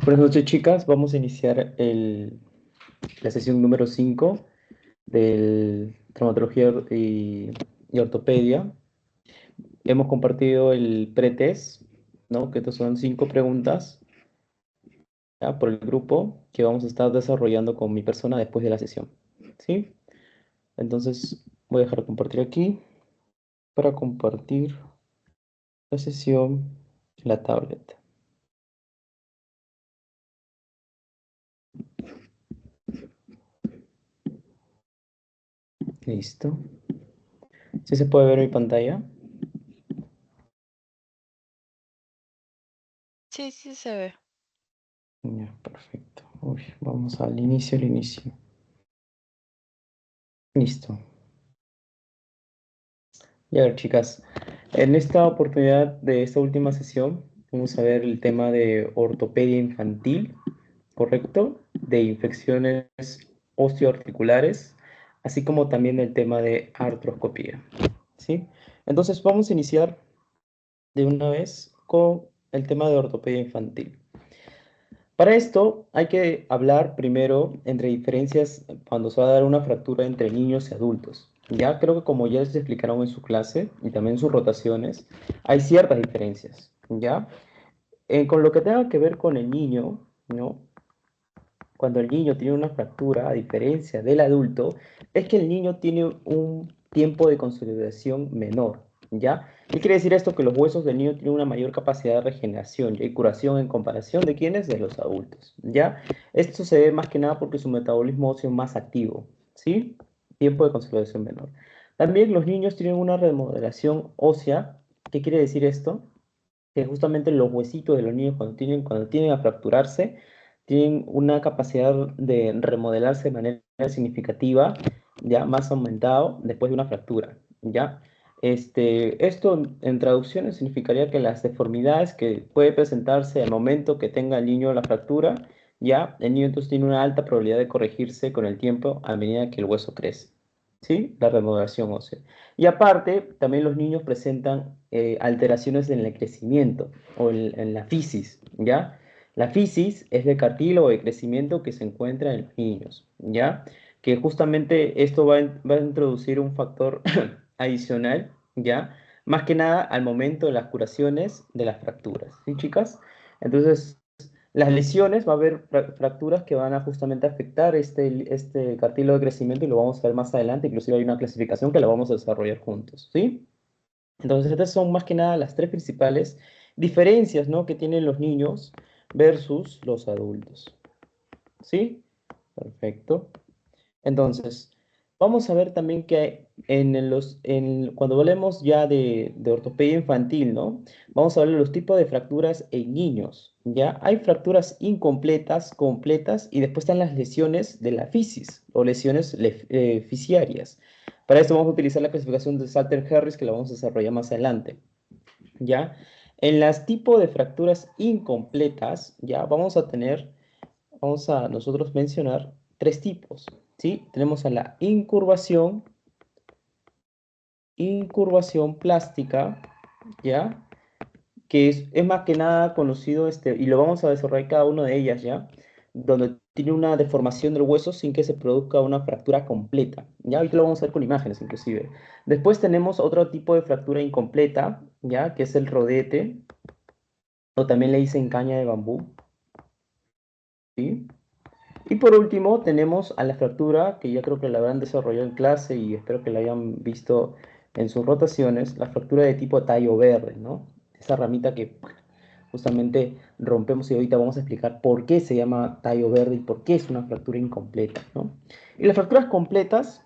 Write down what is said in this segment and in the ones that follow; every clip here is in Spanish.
Buenas noches, chicas. Vamos a iniciar la sesión número 5 del traumatología y ortopedia. Hemos compartido el pretest, ¿no? Que estos son 5 preguntas, ¿ya? Por el grupo que vamos a estar desarrollando con mi persona después de la sesión, ¿sí? Entonces, voy a dejar de compartir aquí para compartir la sesión en la tablet. Listo. ¿Sí se puede ver mi pantalla? Sí, sí se ve. Ya, perfecto. Uy, vamos al inicio, al inicio. Listo. Y a ver, chicas, en esta oportunidad de esta última sesión, vamos a ver el tema de ortopedia infantil, ¿correcto? De infecciones osteoarticulares, así como también el tema de artroscopía, ¿sí? Entonces vamos a iniciar de una vez con el tema de ortopedia infantil. Para esto hay que hablar primero entre diferencias cuando se va a dar una fractura entre niños y adultos. Ya creo que como ya les explicaron en su clase y también en sus rotaciones, hay ciertas diferencias, ¿ya? Con lo que tenga que ver con el niño, ¿no? Cuando el niño tiene una fractura, a diferencia del adulto, es que el niño tiene un tiempo de consolidación menor, ¿ya? ¿Qué quiere decir esto? Que los huesos del niño tienen una mayor capacidad de regeneración y curación en comparación de quienes, de los adultos, ¿ya? Esto se ve más que nada porque su metabolismo óseo es más activo, ¿sí? Tiempo de consolidación menor. También los niños tienen una remodelación ósea. ¿Qué quiere decir esto? Que justamente los huesitos de los niños cuando tienen a fracturarse, tienen una capacidad de remodelarse de manera significativa, ya más aumentado después de una fractura, ¿ya? Esto en traducciones significaría que las deformidades que puede presentarse al momento que tenga el niño la fractura, ya, el niño entonces tiene una alta probabilidad de corregirse con el tiempo a medida que el hueso crece, ¿sí? La remodelación ósea. Y aparte, también los niños presentan alteraciones en el crecimiento o en la fisis, ¿ya? La fisis es el cartílago de crecimiento que se encuentra en los niños, ¿ya? Que justamente esto va a introducir un factor adicional, ¿ya? Más que nada al momento de las curaciones de las fracturas, ¿sí, chicas? Entonces, las lesiones, va a haber fracturas que van a justamente afectar este cartílago de crecimiento y lo vamos a ver más adelante. Inclusive hay una clasificación que la vamos a desarrollar juntos, ¿sí? Entonces, estas son más que nada las tres principales diferencias, ¿no? Que tienen los niños versus los adultos, ¿sí? Perfecto. Entonces, vamos a ver también que cuando hablemos ya de ortopedia infantil, ¿no? Vamos a hablar de los tipos de fracturas en niños, ¿ya? Hay fracturas incompletas, completas, y después están las lesiones de la fisis o lesiones fisiarias. Para esto vamos a utilizar la clasificación de Salter-Harris, que la vamos a desarrollar más adelante, ¿ya? En las tipos de fracturas incompletas, ¿ya? Vamos a nosotros mencionar tres tipos, ¿sí? Tenemos a la incurvación plástica, ¿ya? Que es más que nada conocido, y lo vamos a desarrollar cada una de ellas, ¿ya? Donde tiene una deformación del hueso sin que se produzca una fractura completa, ¿ya? Ahorita lo vamos a ver con imágenes, inclusive. Después tenemos otro tipo de fractura incompleta, ¿ya? Que es el rodete, o también le dicen caña de bambú, ¿sí? Y por último, tenemos a la fractura, que ya creo que la habrán desarrollado en clase y espero que la hayan visto en sus rotaciones, la fractura de tipo tallo verde, ¿no? Esa ramita que justamente rompemos y ahorita vamos a explicar por qué se llama tallo verde y por qué es una fractura incompleta, ¿no? Y las fracturas completas,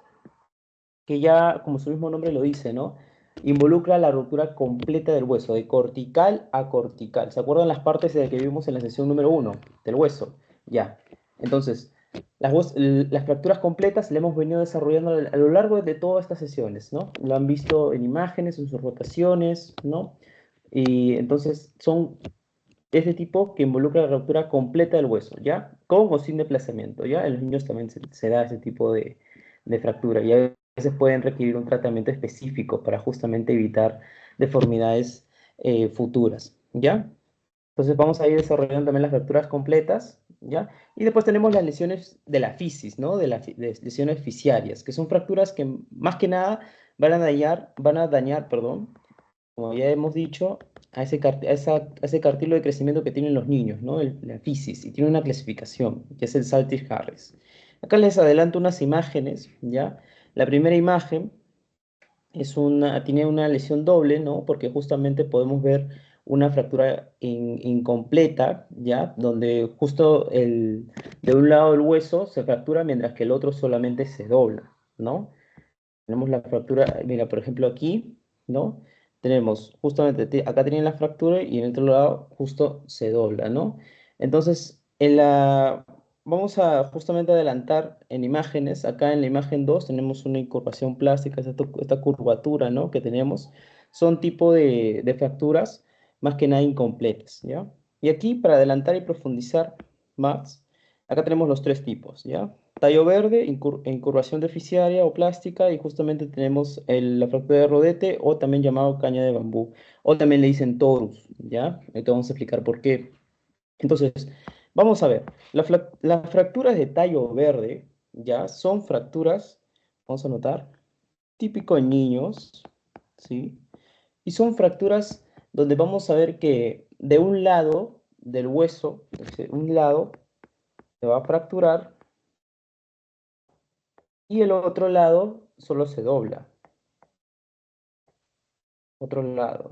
que ya como su mismo nombre lo dice, ¿no? Involucra la ruptura completa del hueso, de cortical a cortical. ¿Se acuerdan las partes de que vimos en la sesión número 1 del hueso? Ya. Entonces, las fracturas completas las hemos venido desarrollando a lo largo de todas estas sesiones, ¿no? Lo han visto en imágenes, en sus rotaciones, ¿no? Y entonces son ese tipo que involucra la ruptura completa del hueso, ¿ya? Con o sin desplazamiento, ¿ya? En los niños también se da ese tipo de fractura y a veces pueden requerir un tratamiento específico para justamente evitar deformidades futuras, ¿ya? Entonces vamos a ir desarrollando también las fracturas completas, ¿ya? Y después tenemos las lesiones de la fisis, ¿no? De lesiones fisiarias, que son fracturas que más que nada van a dañar, perdón, como ya hemos dicho, a ese cartílago de crecimiento que tienen los niños, ¿no? La fisis, y tiene una clasificación, que es el Saltich-Harris. Acá les adelanto unas imágenes, ¿ya? La primera imagen tiene una lesión doble, ¿no? Porque justamente podemos ver una fractura incompleta, ¿ya? Donde justo de un lado el hueso se fractura mientras que el otro solamente se dobla, ¿no? Tenemos la fractura, mira, por ejemplo aquí, ¿no? Tenemos justamente, acá tienen la fractura y en el otro lado justo se dobla, ¿no? Entonces, vamos a justamente adelantar en imágenes. Acá en la imagen 2 tenemos una incurvación plástica, esta curvatura, ¿no? Que tenemos. Son tipo de fracturas más que nada incompletas, ¿ya? Y aquí, para adelantar y profundizar más, acá tenemos los tres tipos, ¿ya? Tallo verde, incurvación deficiaria o plástica, y justamente tenemos la fractura de rodete, o también llamado caña de bambú, o también le dicen torus, ¿ya? Ahorita vamos a explicar por qué. Entonces, vamos a ver, las fracturas de tallo verde, ¿ya? Son fracturas, vamos a notar, típico en niños, ¿sí? Y son fracturas donde vamos a ver que de un lado del hueso, es decir, un lado se va a fracturar y el otro lado solo se dobla. Otro lado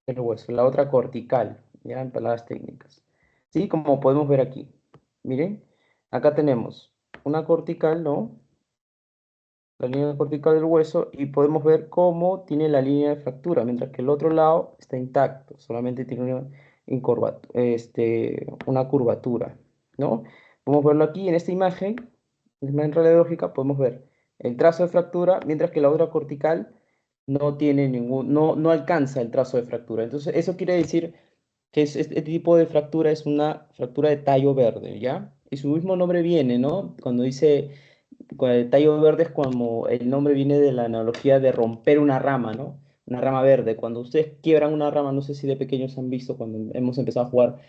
del hueso, la otra cortical, ya en palabras técnicas. ¿Sí? Como podemos ver aquí. Miren, acá tenemos una cortical, ¿no? La línea cortical del hueso y podemos ver cómo tiene la línea de fractura, mientras que el otro lado está intacto, solamente tiene una curvatura, ¿no? Podemos verlo aquí en esta imagen radiológica, podemos ver el trazo de fractura, mientras que la otra cortical no alcanza el trazo de fractura. Entonces, eso quiere decir que este tipo de fractura es una fractura de tallo verde, ¿ya? Y su mismo nombre viene, ¿no? Cuando dice con el tallo verde es como el nombre viene de la analogía de romper una rama, ¿no? Una rama verde. Cuando ustedes quiebran una rama, no sé si de pequeños han visto, cuando hemos empezado a jugar,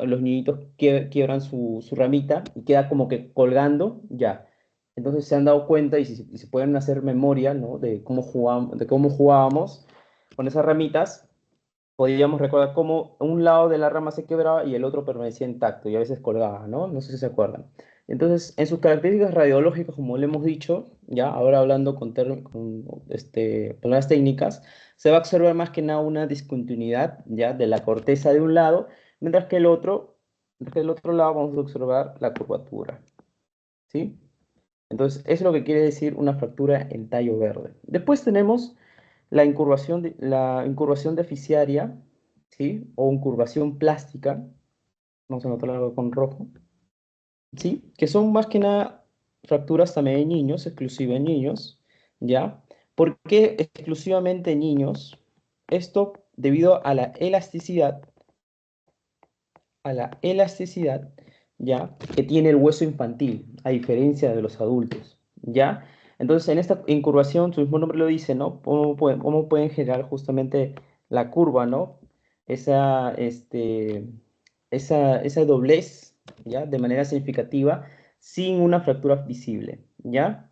los niñitos quiebran su ramita y queda como que colgando, ya. Entonces se han dado cuenta y se pueden hacer memoria, ¿no? De cómo jugábamos con esas ramitas. Podríamos recordar cómo un lado de la rama se quebraba y el otro permanecía intacto y a veces colgaba, ¿no? No sé si se acuerdan. Entonces, en sus características radiológicas, como le hemos dicho, ya ahora hablando con palabras técnicas, se va a observar más que nada una discontinuidad ya de la corteza de un lado, mientras que el otro lado vamos a observar la curvatura, ¿sí? Entonces, eso es lo que quiere decir una fractura en tallo verde. Después tenemos la incurvación deficiaria, ¿sí? O incurvación plástica, vamos a anotarlo con rojo, ¿sí? Que son más que nada fracturas también en niños, exclusiva en niños, ¿ya? ¿Por qué exclusivamente en niños? Esto debido a la elasticidad, ¿ya? Que tiene el hueso infantil, a diferencia de los adultos, ¿ya? Entonces, en esta incurvación, su mismo nombre lo dice, ¿no? ¿Cómo pueden generar justamente la curva, ¿no? Esa, este, esa doblez, ¿ya? De manera significativa, sin una fractura visible, ¿ya?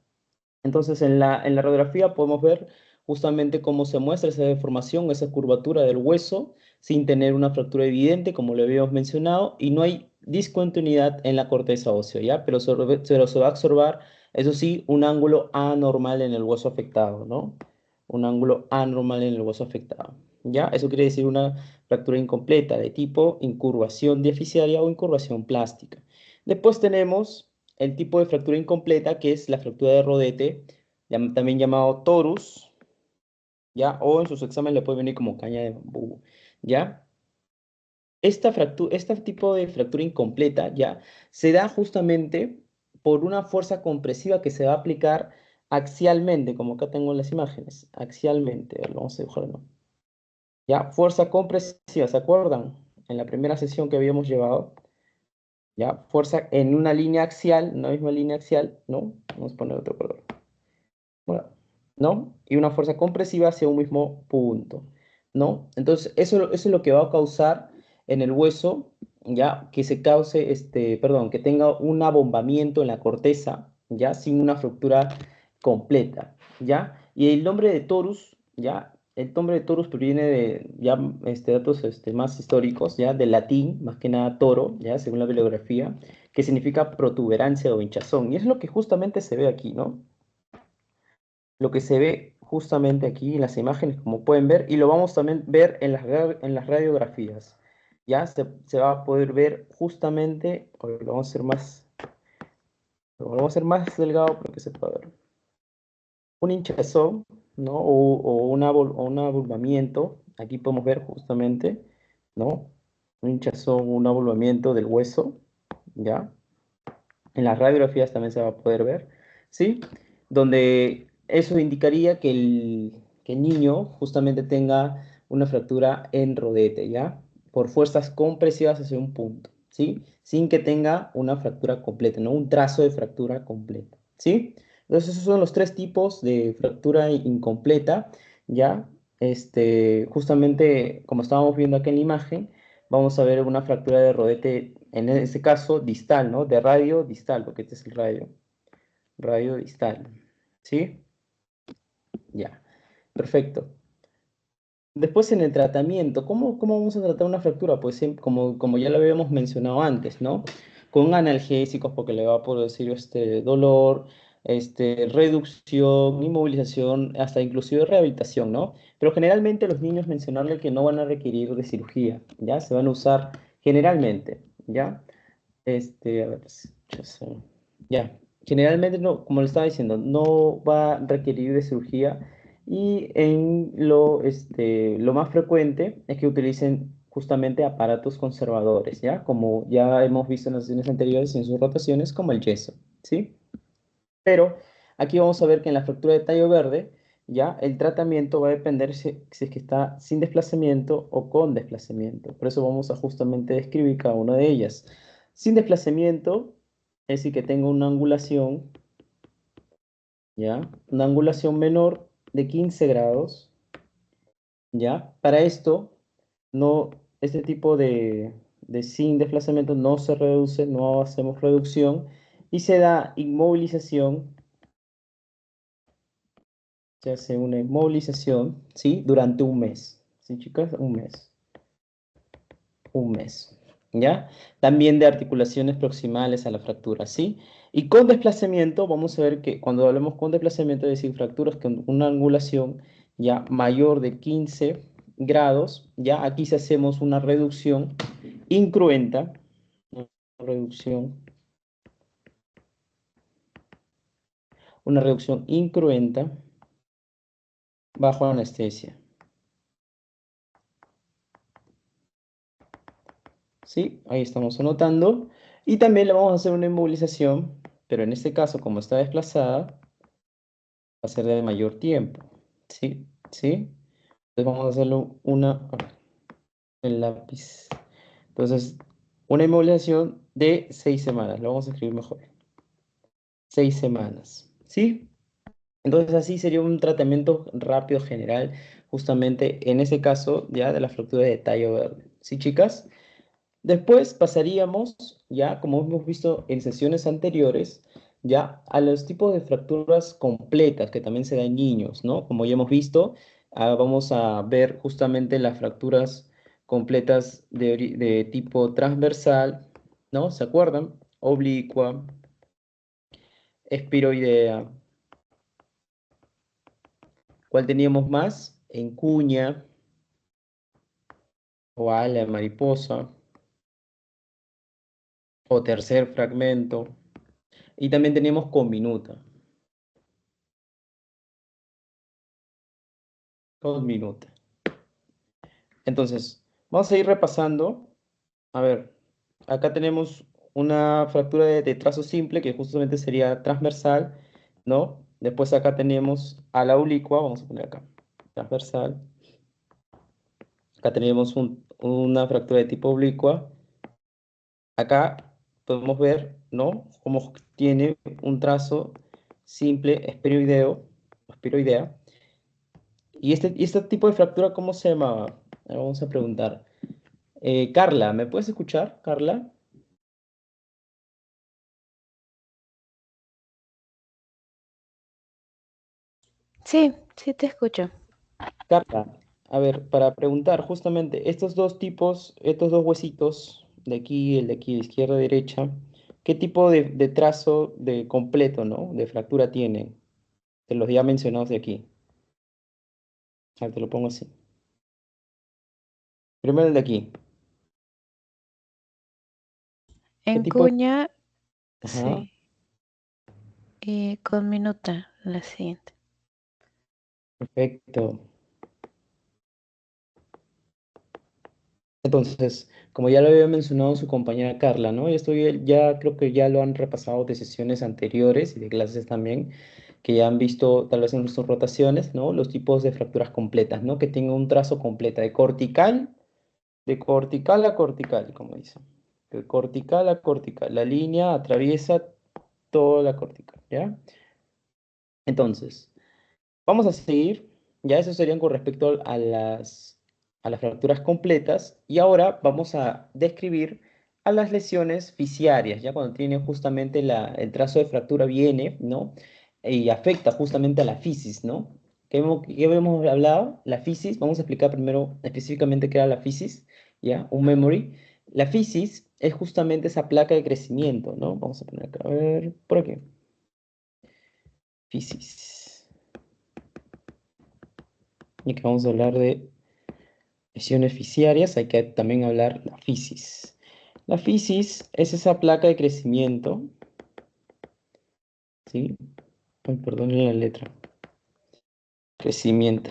Entonces, en la radiografía podemos ver justamente cómo se muestra esa deformación, esa curvatura del hueso, sin tener una fractura evidente, como lo habíamos mencionado, y no hay discontinuidad en la corteza ósea, ¿ya? Pero se va a observar, eso sí, un ángulo anormal en el hueso afectado, ¿no? Un ángulo anormal en el hueso afectado, ¿ya? Eso quiere decir una fractura incompleta de tipo incurvación deficiaria o incurvación plástica. Después tenemos el tipo de fractura incompleta, que es la fractura de rodete, también llamado torus, ¿ya? O en sus exámenes le puede venir como caña de bambú, ¿ya? Este tipo de fractura incompleta, ¿ya? Se da justamente por una fuerza compresiva que se va a aplicar axialmente, como acá tengo las imágenes, axialmente, a ver, vamos a dibujarlo, ¿ya? Fuerza compresiva, ¿se acuerdan? En la primera sesión que habíamos llevado, ¿ya? Fuerza en una línea axial, una misma línea axial, ¿no? Vamos a poner otro color. Bueno, ¿no? Y una fuerza compresiva hacia un mismo punto, ¿no? Entonces, eso es lo que va a causar en el hueso, ya, que se cause, perdón, que tenga un abombamiento en la corteza, ya, sin una fractura completa, ya. Y el nombre de torus, ya, el nombre de torus proviene de ya, datos más históricos, ya, del latín, más que nada toro, ya, según la bibliografía, que significa protuberancia o hinchazón. Y es lo que justamente se ve aquí, ¿no? Lo que se ve justamente aquí en las imágenes, como pueden ver, y lo vamos también a ver en las radiografías. Ya se va a poder ver justamente, lo vamos a hacer más delgado para que se pueda ver. Un hinchazón, ¿no? O un abulvamiento, aquí podemos ver justamente, ¿no? Un hinchazón, un abulvamiento del hueso, ¿ya? En las radiografías también se va a poder ver, ¿sí? Donde eso indicaría que el niño justamente tenga una fractura en rodete, ¿ya? Por fuerzas compresivas hacia un punto, ¿sí? Sin que tenga una fractura completa, ¿no? Un trazo de fractura completa, ¿sí? Entonces esos son los tres tipos de fractura incompleta, ¿ya? Justamente como estábamos viendo aquí en la imagen, vamos a ver una fractura de rodete, en este caso distal, ¿no? De radio distal, porque este es el radio distal, ¿sí? Ya, perfecto. Después en el tratamiento, ¿cómo vamos a tratar una fractura? Pues como ya lo habíamos mencionado antes, ¿no? Con analgésicos porque le va a producir dolor, reducción, inmovilización, hasta inclusive rehabilitación, ¿no? Pero generalmente los niños mencionarle que no van a requerir de cirugía, ¿ya? Se van a usar generalmente, ¿ya? A ver, ya sé. Ya, generalmente no, como le estaba diciendo, no va a requerir de cirugía y lo más frecuente es que utilicen justamente aparatos conservadores, ¿ya? Como ya hemos visto en las sesiones anteriores en sus rotaciones, como el yeso, ¿sí? Pero aquí vamos a ver que en la fractura de tallo verde, ya el tratamiento va a depender si es que está sin desplazamiento o con desplazamiento. Por eso vamos a justamente describir cada una de ellas. Sin desplazamiento, es decir, que tenga una angulación, ¿ya? Una angulación menor de 15 grados, ¿ya? Para esto, no, este tipo de sin desplazamiento no se reduce, no hacemos reducción y se da inmovilización. Se hace una inmovilización, ¿sí? Durante un mes. ¿Sí, chicas? Un mes. Un mes. ¿Ya? También de articulaciones proximales a la fractura, ¿sí? Y con desplazamiento, vamos a ver que cuando hablamos con desplazamiento, es decir, fracturas con una angulación ya mayor de 15 grados, ya aquí se hacemos una reducción incruenta, reducción, una reducción incruenta bajo anestesia. ¿Sí? Ahí estamos anotando. Y también le vamos a hacer una inmovilización, pero en este caso, como está desplazada, va a ser de mayor tiempo. ¿Sí? ¿Sí? Entonces vamos a hacerlo el lápiz. Entonces, una inmovilización de 6 semanas. Lo vamos a escribir mejor. 6 semanas. ¿Sí? Entonces así sería un tratamiento rápido general, justamente en ese caso ya de la fractura de tallo verde. ¿Sí, chicas? Después pasaríamos, ya como hemos visto en sesiones anteriores, ya a los tipos de fracturas completas que también se dan en niños, ¿no? Como ya hemos visto, vamos a ver justamente las fracturas completas de tipo transversal, ¿no? ¿Se acuerdan? Oblicua, espiroidea. ¿Cuál teníamos más? En cuña o ala de mariposa o tercer fragmento. Y también teníamos conminuta. Conminuta. Entonces, vamos a ir repasando. A ver, acá tenemos una fractura de trazo simple que justamente sería transversal, ¿no? Después acá tenemos a la oblicua, vamos a poner acá, transversal. Acá tenemos una fractura de tipo oblicua. Acá podemos ver, ¿no? Cómo tiene un trazo simple espiroidea. Y este tipo de fractura, ¿cómo se llamaba? Vamos a preguntar. Carla, ¿me puedes escuchar, Carla? Sí, sí te escucho. Carla, a ver, para preguntar justamente, estos dos tipos, estos dos huesitos, de aquí, el de aquí, de izquierda a derecha, ¿qué tipo de trazo de completo, ¿no? De fractura tienen? De los ya mencionados de aquí. A ver, te lo pongo así. Primero el de aquí. ¿Qué En tipo de... cuña, Ajá, sí. Y con minuta, la siguiente. perfecto. Entonces, como ya lo había mencionado su compañera Carla, ¿no? Ya creo que ya lo han repasado de sesiones anteriores y de clases también, que ya han visto tal vez en sus rotaciones, ¿no? Los tipos de fracturas completas, ¿no? Que tengan un trazo completa de cortical a cortical, como dicen. De cortical a cortical. La línea atraviesa toda la cortical, ¿ya? Entonces, vamos a seguir, ya eso serían con respecto a las fracturas completas, y ahora vamos a describir a las lesiones fisiarias, ya cuando tiene justamente el trazo de fractura viene, ¿no? Y afecta justamente a la fisis, ¿no? ¿Qué habíamos hablado? La fisis, vamos a explicar primero específicamente qué era la fisis, ¿ya? Un memory. La fisis es justamente esa placa de crecimiento, ¿no? Vamos a poner acá, a ver, por aquí. Fisis. Y que vamos a hablar de lesiones fisiarias, hay que también hablar la fisis. La fisis es esa placa de crecimiento, ¿sí? Ay, perdón la letra. Crecimiento.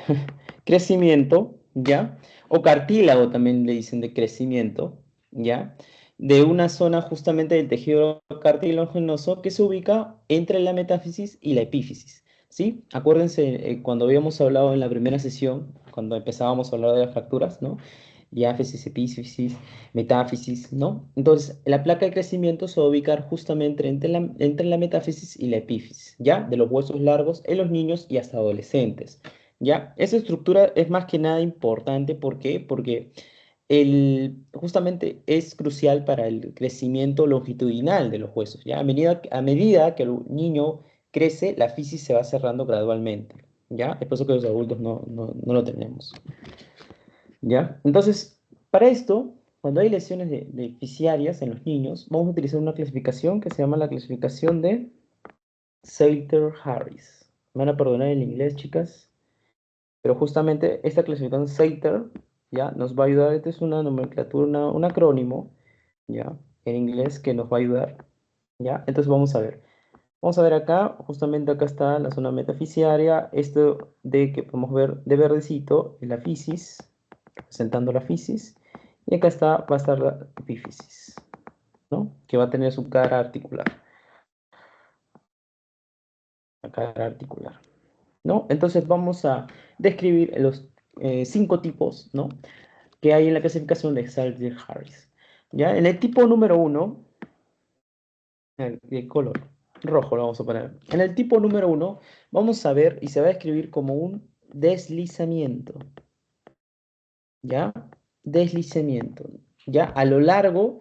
Crecimiento, ¿ya? O cartílago también le dicen de crecimiento, ¿ya? De una zona justamente del tejido cartilaginoso que se ubica entre la metáfisis y la epífisis, ¿sí? Acuérdense cuando habíamos hablado en la primera sesión, cuando empezábamos a hablar de las fracturas, ¿no? Diáfisis, epífisis, metáfisis, ¿no? Entonces, la placa de crecimiento se va a ubicar justamente entre la metáfisis y la epífisis, ¿ya? De los huesos largos en los niños y hasta adolescentes, ¿ya? Esa estructura es más que nada importante, ¿por qué? Porque justamente es crucial para el crecimiento longitudinal de los huesos, ¿ya? A medida que el niño crece, la fisis se va cerrando gradualmente, ¿ya? Es por eso que los adultos no lo tenemos. ¿Ya? Entonces, para esto, cuando hay lesiones de fisiarias en los niños, vamos a utilizar una clasificación que se llama la clasificación de Salter-Harris. Me van a perdonar el inglés, chicas, pero justamente esta clasificación Salter, ¿ya? Nos va a ayudar, esta es una nomenclatura, un acrónimo, ¿ya? En inglés que nos va a ayudar, ¿ya? Entonces vamos a ver. Vamos a ver acá, justamente acá está la zona metafisiaria, esto de que podemos ver de verdecito, es la fisis, representando la fisis, y acá está, va a estar la epífisis, ¿no? Que va a tener su cara articular, la cara articular, ¿no? Entonces vamos a describir los 5 tipos, ¿no? Que hay en la clasificación de Salter-Harris, ¿ya? En el tipo número 1, el color rojo lo vamos a poner. En el tipo número 1 vamos a ver y se va a describir como un deslizamiento, ¿ya? Deslizamiento, ¿ya? A lo largo,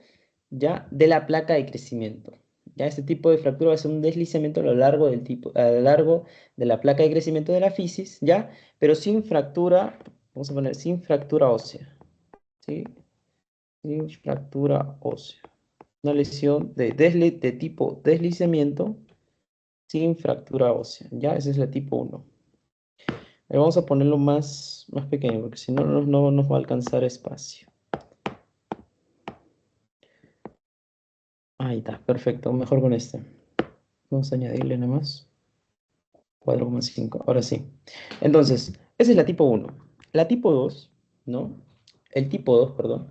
¿ya? De la placa de crecimiento. ¿Ya? Este tipo de fractura va a ser un deslizamiento a lo largo a lo largo de la placa de crecimiento de la fisis, ¿ya? Pero sin fractura, vamos a poner sin fractura ósea, ¿sí? Sin fractura ósea. Una lesión de tipo deslizamiento sin fractura ósea, ¿ya? Ese es el tipo 1. Vamos a ponerlo más pequeño, porque si no, no nos va a alcanzar espacio. Ahí está, perfecto, mejor con este. Vamos a añadirle nada más 4,5. Ahora sí. Entonces, esa es la tipo 1. La tipo 2, ¿no? El tipo 2, perdón,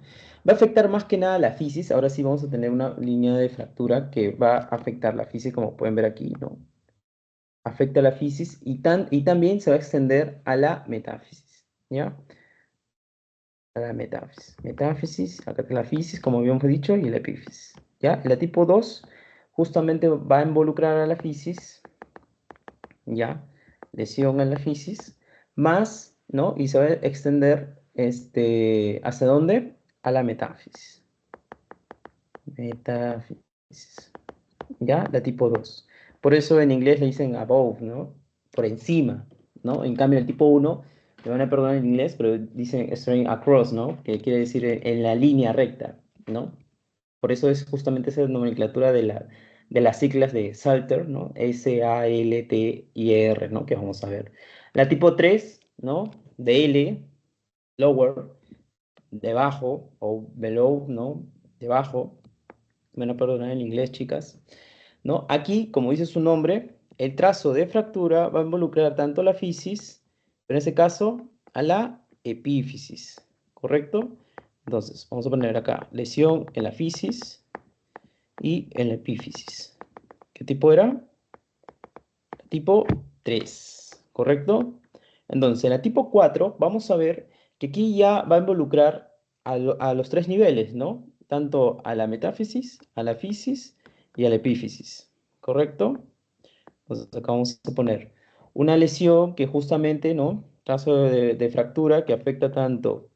va a afectar más que nada la fisis. Ahora sí vamos a tener una línea de fractura que va a afectar la fisis, como pueden ver aquí, ¿no? Afecta a la fisis y también se va a extender a la metáfisis, ¿ya? A la metáfisis. Metáfisis, acá está la fisis, como habíamos dicho, y la epífisis, ¿ya? La tipo 2 justamente va a involucrar a la fisis, ¿ya? Lesión en la fisis, más, ¿no? Y se va a extender, ¿hacia dónde? a la metáfisis. Metáfisis. ¿Ya? La tipo 2. Por eso en inglés le dicen above, ¿no? Por encima, ¿no? En cambio, el tipo 1, me van a perdonar en inglés, pero dicen straight across, ¿no? Que quiere decir en la línea recta, ¿no? Por eso es justamente esa nomenclatura de las siglas de Salter, ¿no? S-A-L-T-I-R, ¿no? Que vamos a ver. La tipo 3, ¿no? De L, lower, debajo, o below, ¿no? Debajo. Me van a perdonar en inglés, chicas. ¿No? Aquí, como dice su nombre, el trazo de fractura va a involucrar tanto la fisis, pero en este caso a la epífisis, ¿correcto? Entonces, vamos a poner acá lesión en la fisis y en la epífisis. ¿Qué tipo era? Tipo 3, ¿correcto? Entonces, en la tipo 4 vamos a ver que aquí ya va a involucrar a los tres niveles, ¿no? Tanto a la metáfisis, a la fisis y a la epífisis, ¿correcto? Entonces, acá vamos a poner una lesión que justamente, ¿no? Caso de fractura que afecta tanto,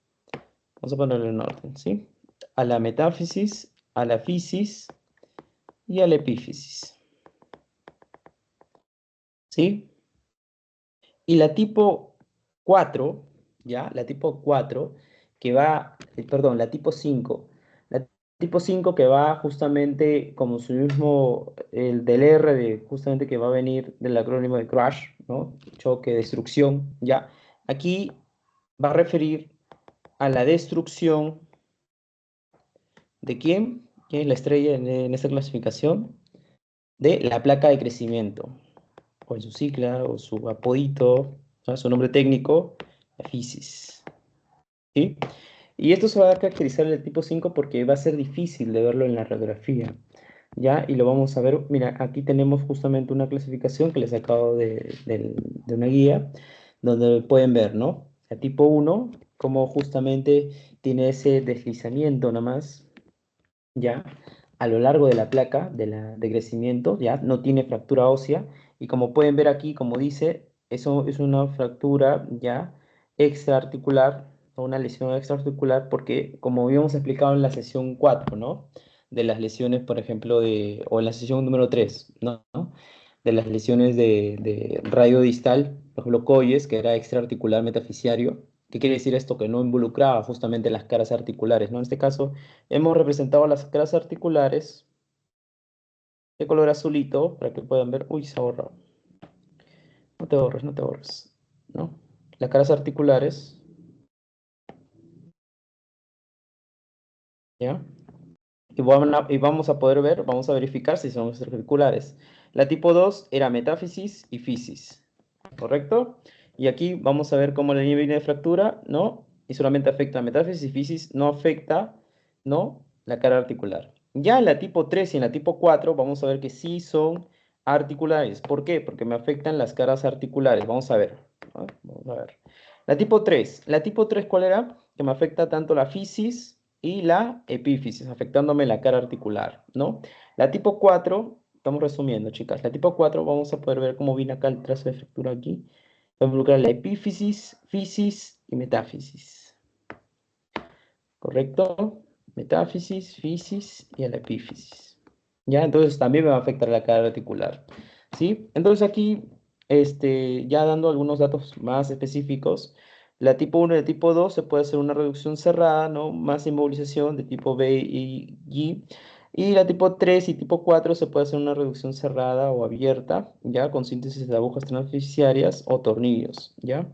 vamos a ponerlo en orden, ¿sí? A la metáfisis, a la fisis y a la epífisis, ¿sí? Y la tipo 4, ¿ya? La tipo 4, que va, perdón, la tipo 5. La tipo 5 que va justamente como su mismo, el del R, de, justamente que va a venir del acrónimo de crash, ¿no? Choque, destrucción, ¿ya? Aquí va a referir a la destrucción de quién, quién es la estrella en esta clasificación, de la placa de crecimiento, o en su sigla, o su apodito, ¿no? Su nombre técnico, la fisis, ¿sí? Y esto se va a caracterizar en el tipo 5 porque va a ser difícil de verlo en la radiografía, ¿ya? Y lo vamos a ver, mira, aquí tenemos justamente una clasificación que les acabo de una guía, donde pueden ver, ¿no? El tipo 1, como justamente tiene ese deslizamiento nomás, ¿ya? A lo largo de la placa de crecimiento, ¿ya? No tiene fractura ósea, y como pueden ver aquí, como dice, eso es una fractura, ¿ya? Extraarticular, o una lesión extraarticular, porque como habíamos explicado en la sesión 4, ¿no? De las lesiones, por ejemplo, o en la sesión número 3, ¿no? De las lesiones de radio distal, los blocoides, que era extraarticular metafisiario. ¿Qué quiere decir esto? Que no involucraba justamente las caras articulares, ¿no? En este caso, hemos representado las caras articulares de color azulito para que puedan ver. Uy, se ha borrado. No te borres, no te borres, ¿no? Las caras articulares, ¿ya? Y vamos a poder ver, vamos a verificar si son articulares. La tipo 2 era metáfisis y fisis, ¿correcto? Y aquí vamos a ver cómo la línea de fractura, ¿no? Y solamente afecta a metáfisis y fisis, no afecta, ¿no? La cara articular. Ya en la tipo 3 y en la tipo 4 vamos a ver que sí son articulares. ¿Por qué? Porque me afectan las caras articulares. Vamos a ver, ¿no? Vamos a ver. La tipo 3, ¿cuál era? Que me afecta tanto la fisis y la epífisis, afectándome la cara articular, ¿no? La tipo 4, estamos resumiendo, chicas. La tipo 4, vamos a poder ver cómo viene acá el trazo de fractura aquí. Va a involucrar la epífisis, fisis y metáfisis. ¿Correcto? Metáfisis, fisis y la epífisis. ¿Ya? Entonces también me va a afectar la cara articular. ¿Sí? Entonces aquí, ya dando algunos datos más específicos, la tipo 1 y la tipo 2 se puede hacer una reducción cerrada, ¿no? Más inmovilización de tipo B y G. Y la tipo 3 y tipo 4 se puede hacer una reducción cerrada o abierta, ¿ya? Con síntesis de agujas transficiarias o tornillos, ¿ya?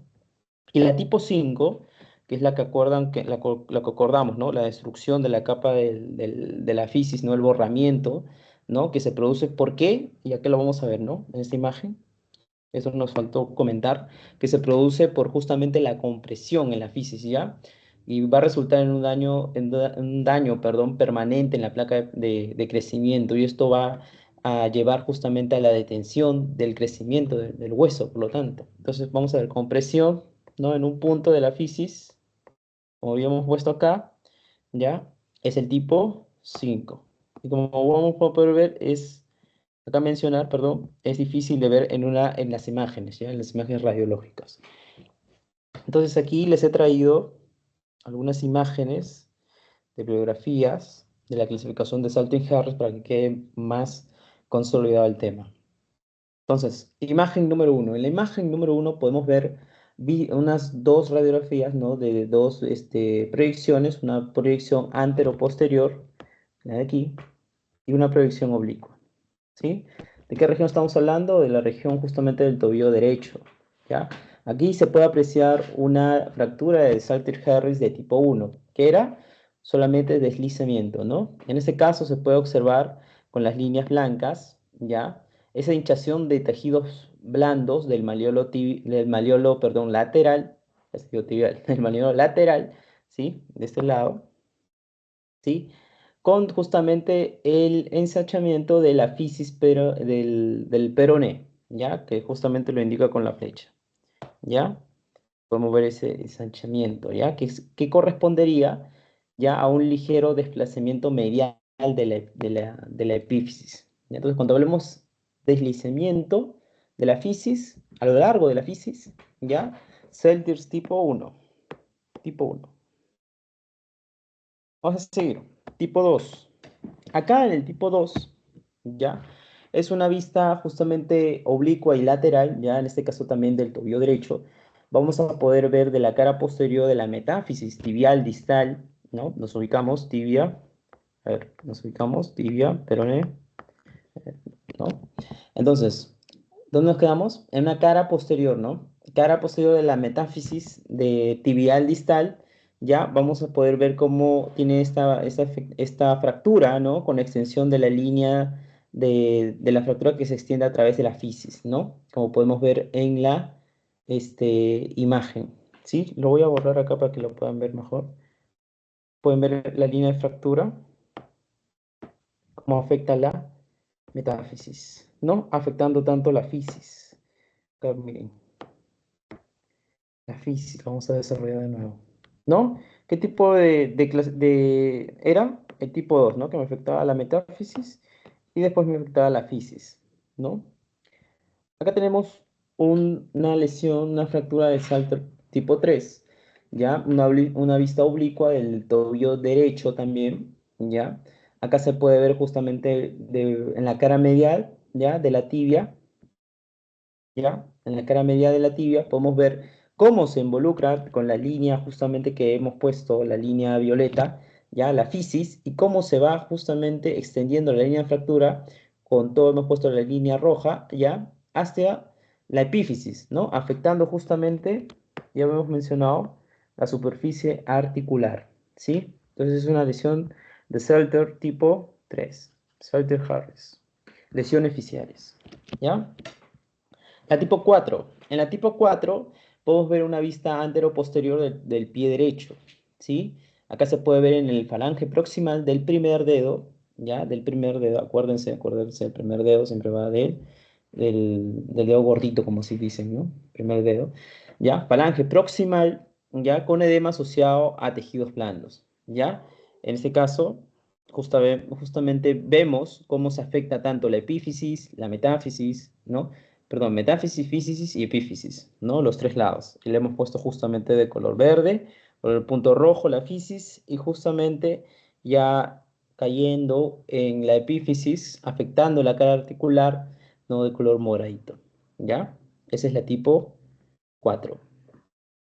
Y la tipo 5, que es la que acordan, la que acordamos, ¿no? La destrucción de la capa de la fisis, ¿no? El borramiento, ¿no? Que se produce, ¿por qué? Y aquí lo vamos a ver, ¿no? En esta imagen. Eso nos faltó comentar, que se produce por justamente la compresión en la fisis, ¿ya? Y va a resultar en un daño, perdón, permanente en la placa de crecimiento, y esto va a llevar justamente a la detención del crecimiento del hueso, por lo tanto. Entonces vamos a ver compresión, ¿no? En un punto de la fisis, como habíamos puesto acá, ¿ya? Es el tipo 5. Y como vamos a poder ver, acá mencionar, perdón, es difícil de ver en las imágenes, ¿ya? En las imágenes radiológicas. Entonces aquí les he traído algunas imágenes de bibliografías de la clasificación de Salting-Harris para que quede más consolidado el tema. Entonces, imagen número 1. En la imagen número 1 podemos ver unas dos radiografías, ¿no? De dos proyecciones, una proyección antero-posterior, la de aquí, y una proyección oblicua, ¿sí? ¿De qué región estamos hablando? De la región justamente del tobillo derecho, ¿ya? Aquí se puede apreciar una fractura de Salter-Harris de tipo 1, que era solamente deslizamiento, ¿no? En este caso se puede observar con las líneas blancas, ¿ya? Esa hinchazón de tejidos blandos del maleolo, perdón, lateral, tibial, del maleolo lateral, ¿sí? De este lado, ¿sí? Con justamente el ensanchamiento de la fisis del peroné, ¿ya? Que justamente lo indica con la flecha, ¿ya? Podemos ver ese ensanchamiento, ¿ya? Que correspondería ya a un ligero desplazamiento medial de la epífisis, ¿ya? Entonces, cuando hablemos deslizamiento de la fisis, a lo largo de la fisis, ¿ya? Celtiers tipo 1, tipo 1. Vamos a seguir. Tipo 2. Acá en el tipo 2, ¿ya? Es una vista justamente oblicua y lateral, ya en este caso también del tobillo derecho. Vamos a poder ver de la cara posterior de la metáfisis tibial distal, ¿no? Nos ubicamos, tibia, a ver, nos ubicamos, tibia, peroné, ¿no? Entonces, ¿dónde nos quedamos? En una cara posterior, ¿no? Cara posterior de la metáfisis de tibial distal, ya vamos a poder ver cómo tiene esta fractura, ¿no? Con extensión de la línea de la fractura que se extiende a través de la fisis, ¿no? Como podemos ver en la imagen, ¿sí? Lo voy a borrar acá para que lo puedan ver mejor. Pueden ver la línea de fractura, cómo afecta la metáfisis, ¿no? Afectando tanto la fisis. Acá, miren, la fisis, vamos a desarrollar de nuevo, ¿no? ¿Qué tipo era? El tipo 2, ¿no? Que me afectaba la metáfisis y después me afectaba la fisis, ¿no? Acá tenemos una lesión, una fractura de Salter tipo 3, ¿ya? Una vista oblicua del tobillo derecho también, ¿ya? Acá se puede ver justamente en la cara medial, ¿ya? De la tibia, ¿ya? En la cara medial de la tibia podemos ver cómo se involucra con la línea justamente que hemos puesto, la línea violeta, ¿ya? La fisis, y cómo se va justamente extendiendo la línea de fractura, con todo hemos puesto la línea roja, ¿ya? Hasta la epífisis, ¿no? Afectando justamente, ya hemos mencionado, la superficie articular, ¿sí? Entonces es una lesión de Salter tipo 3, Salter-Harris. Lesiones fisiales, ¿ya? La tipo 4. En la tipo 4 podemos ver una vista antero-posterior del pie derecho, ¿sí? Acá se puede ver en el falange proximal del primer dedo, ¿ya? Del primer dedo, acuérdense, el primer dedo siempre va del dedo gordito, como si dicen, ¿no? Primer dedo, ¿ya? Falange proximal, ¿ya? Con edema asociado a tejidos blandos, ¿ya? En este caso, justamente vemos cómo se afecta tanto la epífisis, la metáfisis, ¿no? Perdón, metáfisis, físisis y epífisis, ¿no? Los tres lados. Y le hemos puesto justamente de color verde, con el punto rojo la fisis, y justamente ya cayendo en la epífisis, afectando la cara articular, ¿no? De color moradito, ¿ya? Esa es la tipo 4.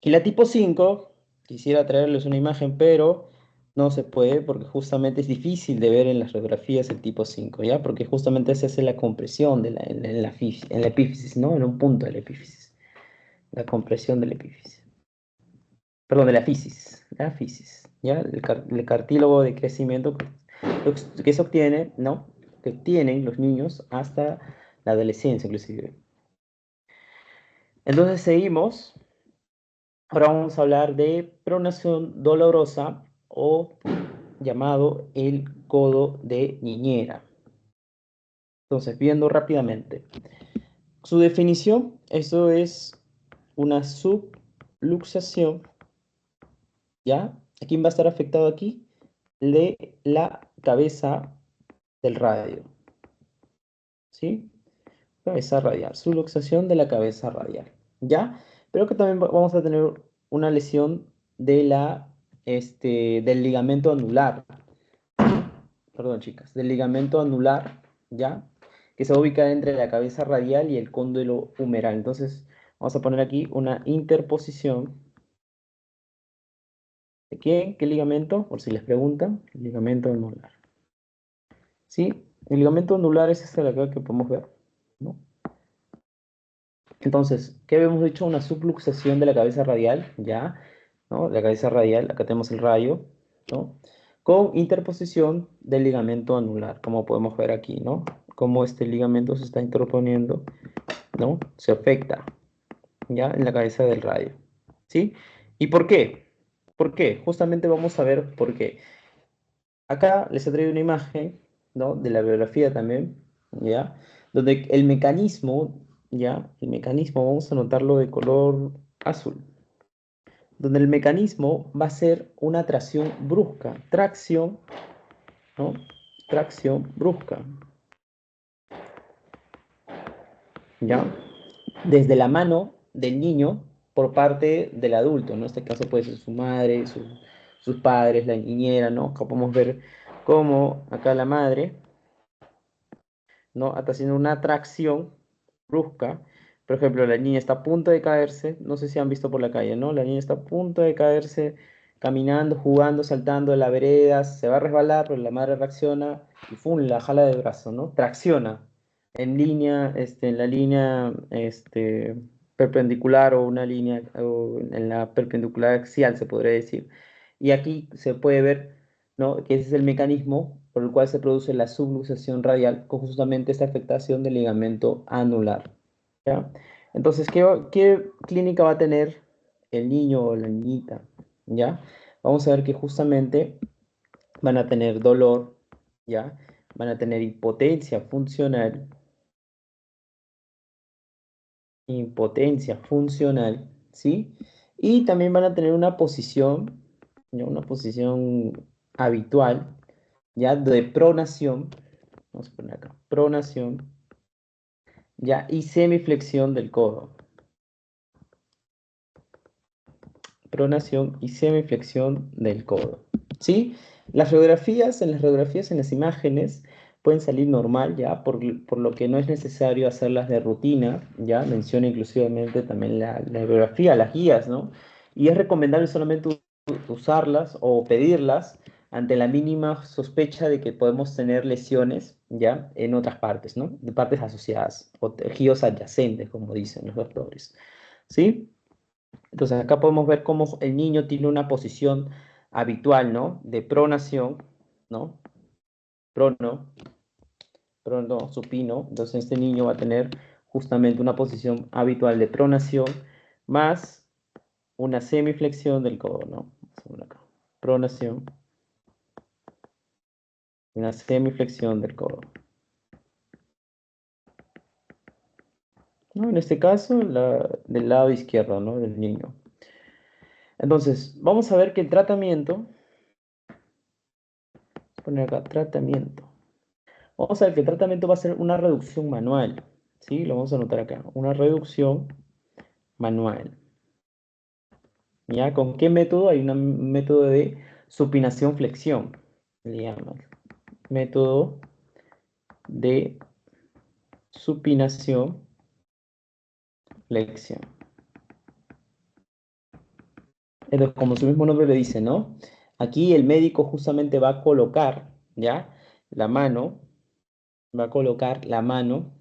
Y la tipo 5, quisiera traerles una imagen, pero no se puede porque justamente es difícil de ver en las radiografías el tipo 5, ¿ya? Porque justamente se hace la compresión en la epífisis, ¿no? En un punto de la epífisis. La compresión de la epífisis. Perdón, de la fisis, ¿ya? El cartílago de crecimiento que se obtiene, ¿no? Que tienen los niños hasta la adolescencia, inclusive. Entonces seguimos. Ahora vamos a hablar de pronación dolorosa o llamado el codo de niñera. Entonces, viendo rápidamente. Su definición, eso es una subluxación, ¿ya? ¿A quién va a estar afectado aquí? De la cabeza del radio, ¿sí? Cabeza radial, subluxación de la cabeza radial, ¿ya? Pero que también vamos a tener una lesión de la del ligamento anular. Perdón, chicas, del ligamento anular, ¿ya? Que se va a ubicar entre la cabeza radial y el cóndilo humeral. Entonces, vamos a poner aquí una interposición. ¿De quién? ¿Qué ligamento? Por si les preguntan, el ligamento anular. ¿Sí? El ligamento anular es este de acá que podemos ver, ¿no? Entonces, ¿qué habíamos dicho? Una subluxación de la cabeza radial, ¿ya? ¿No? La cabeza radial, acá tenemos el rayo, ¿no? Con interposición del ligamento anular, como podemos ver aquí, ¿no? Cómo este ligamento se está interponiendo, ¿no? Se afecta, ¿ya? En la cabeza del rayo, ¿sí? ¿Y por qué? ¿Por qué? Justamente vamos a ver por qué. Acá les he traído una imagen, ¿no? De la biografía también, ¿ya? Donde el mecanismo, ¿ya? El mecanismo, vamos a anotarlo de color azul. Donde el mecanismo va a ser una tracción brusca. Tracción, ¿no? Tracción brusca, ¿ya? Desde la mano del niño por parte del adulto, ¿no? En este caso puede ser su madre, sus padres, la niñera, ¿no? Acá podemos ver cómo acá la madre, ¿no? Está haciendo una tracción brusca. Por ejemplo, la niña está a punto de caerse, no sé si han visto por la calle, ¿no? La niña está a punto de caerse, caminando, jugando, saltando de la vereda, se va a resbalar, pero la madre reacciona y ¡fum! La jala de brazo, ¿no? Tracciona en línea, en la línea, perpendicular o una línea, o en la perpendicular axial, se podría decir. Y aquí se puede ver, ¿no? Que ese es el mecanismo por el cual se produce la subluxación radial con justamente esta afectación del ligamento anular, ¿ya? Entonces, ¿qué clínica va a tener el niño o la niñita? ¿Ya? Vamos a ver que justamente van a tener dolor, ¿ya? Van a tener impotencia funcional, ¿sí? Y también van a tener una posición, ¿ya? Una posición habitual, ¿ya? De pronación, vamos a poner acá, pronación, ¿ya? Y semiflexión del codo. Pronación y semiflexión del codo, ¿sí? En las radiografías, en las imágenes, pueden salir normal, ¿ya? Por lo que no es necesario hacerlas de rutina, ¿ya? Menciona inclusivamente también la biografía, las guías, ¿no? Y es recomendable solamente usarlas o pedirlas ante la mínima sospecha de que podemos tener lesiones, ¿ya? En otras partes, ¿no? De partes asociadas o tejidos adyacentes, como dicen los doctores, ¿sí? Entonces acá podemos ver cómo el niño tiene una posición habitual, ¿no? De pronación, ¿no? Prono, prono, supino. Entonces este niño va a tener justamente una posición habitual de pronación más una semiflexión del codo, ¿no? Acá. Pronación, una semiflexión del codo. ¿No? En este caso, del lado izquierdo, ¿no? Del niño. Entonces, vamos a ver que el tratamiento, vamos a poner acá, tratamiento. Vamos a ver que el tratamiento va a ser una reducción manual, ¿sí? Lo vamos a anotar acá, una reducción manual. ¿Ya? ¿Con qué método? Hay un método de supinación-flexión, le llaman. Método de supinación-flexión. Entonces, como su mismo nombre le dice, ¿no? Aquí el médico justamente va a colocar, ¿ya? La mano, va a colocar la mano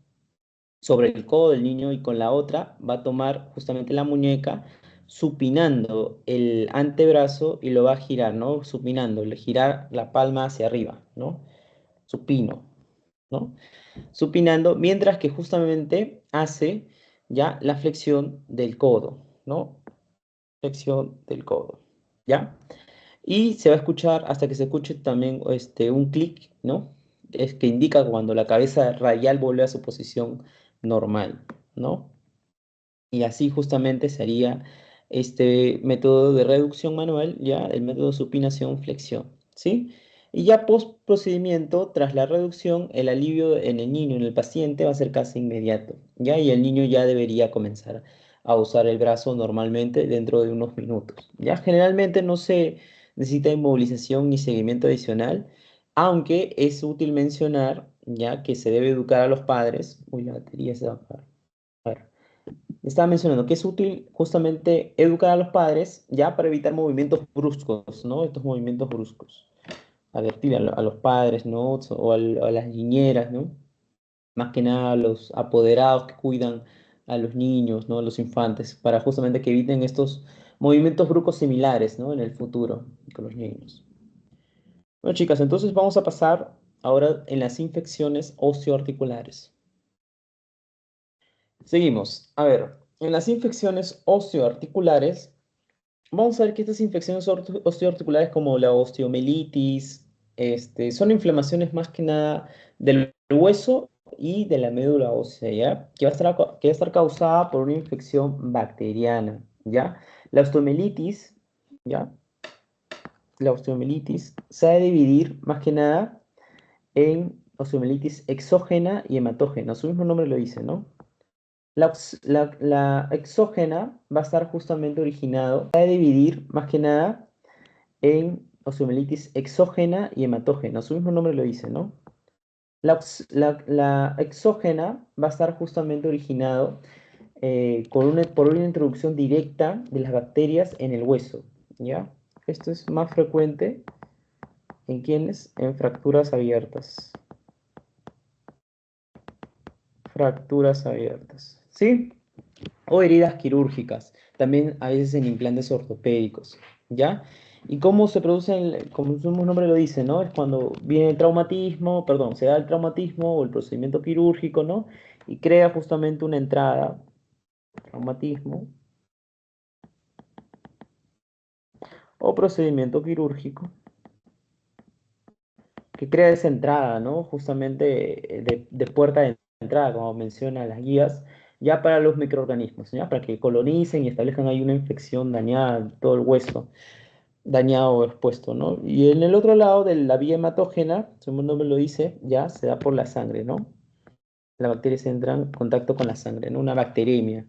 sobre el codo del niño y con la otra va a tomar justamente la muñeca supinando el antebrazo y lo va a girar, ¿no? Supinando, le girar la palma hacia arriba, ¿no? Supino, ¿no? Supinando, mientras que justamente hace ya la flexión del codo, ¿no? Flexión del codo, ¿ya? Y se va a escuchar hasta que se escuche también un clic, ¿no? Es que indica cuando la cabeza radial vuelve a su posición normal, ¿no? Y así justamente sería este método de reducción manual, ya el método supinación-flexión, ¿sí? Y ya post procedimiento, tras la reducción, el alivio en el niño, en el paciente, va a ser casi inmediato, ¿ya? Y el niño ya debería comenzar a usar el brazo normalmente dentro de unos minutos, ¿ya? Generalmente necesita inmovilización y seguimiento adicional, aunque es útil mencionar ya que se debe educar a los padres. Uy, la batería se va a apagar. A ver, estaba mencionando que es útil justamente educar a los padres ya para evitar movimientos bruscos, ¿no? Estos movimientos bruscos. Advertir a los padres, ¿no? A las niñeras, ¿no? Más que nada a los apoderados que cuidan a los niños, ¿no? A los infantes, para justamente que eviten estos movimientos bruscos similares, ¿no? En el futuro con los niños. Bueno, chicas, entonces vamos a pasar ahora en las infecciones osteoarticulares. Seguimos. A ver, en las infecciones osteoarticulares, vamos a ver que estas infecciones osteoarticulares como la osteomielitis, son inflamaciones más que nada del hueso y de la médula ósea, ¿ya? Que va a estar causada por una infección bacteriana, ¿ya? La osteomielitis, ¿ya? La osteomielitis se ha de dividir más que nada en osteomielitis exógena y hematógena. Su mismo nombre lo dice, ¿no? La exógena va a estar justamente originado, va a dividir más que nada en osteomielitis exógena y hematógena. Su mismo nombre lo dice, ¿no? La exógena va a estar justamente originado por una introducción directa de las bacterias en el hueso, ¿ya? Esto es más frecuente en quienes, en fracturas abiertas. Fracturas abiertas, ¿sí? O heridas quirúrgicas, también a veces en implantes ortopédicos, ¿ya? ¿Y cómo se produce, como su mismo nombre lo dice, ¿no? Es cuando viene el traumatismo, perdón, se da el traumatismo o el procedimiento quirúrgico, ¿no? Y crea justamente una entrada, traumatismo o procedimiento quirúrgico, que crea esa entrada, ¿no? Justamente de puerta de entrada, como mencionan las guías, ya para los microorganismos, ¿ya? Para que colonicen y establezcan ahí una infección dañada en todo el hueso, dañado o expuesto, ¿no? Y en el otro lado de la vía hematógena, según el nombre lo dice, ya se da por la sangre, ¿no? Las bacterias entran en contacto con la sangre, ¿no? Una bacteremia,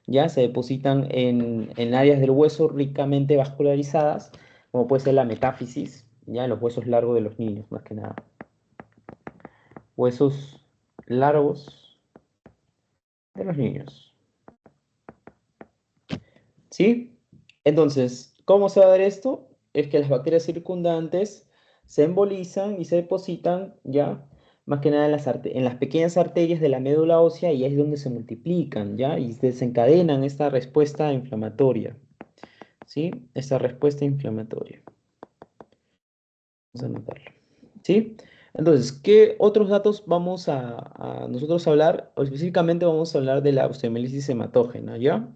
ya se depositan en áreas del hueso ricamente vascularizadas, como puede ser la metáfisis, ya en los huesos largos de los niños, más que nada. Huesos largos de los niños. ¿Sí? Entonces, ¿cómo se va a dar esto? Es que las bacterias circundantes se embolizan y se depositan ya, más que nada en las pequeñas arterias de la médula ósea y ahí es donde se multiplican, ¿ya? Y desencadenan esta respuesta inflamatoria, ¿sí? Esta respuesta inflamatoria. Vamos a anotarlo, ¿sí? Entonces, ¿qué otros datos vamos a nosotros hablar? O específicamente vamos a hablar de la osteomielitis hematógena, ¿ya?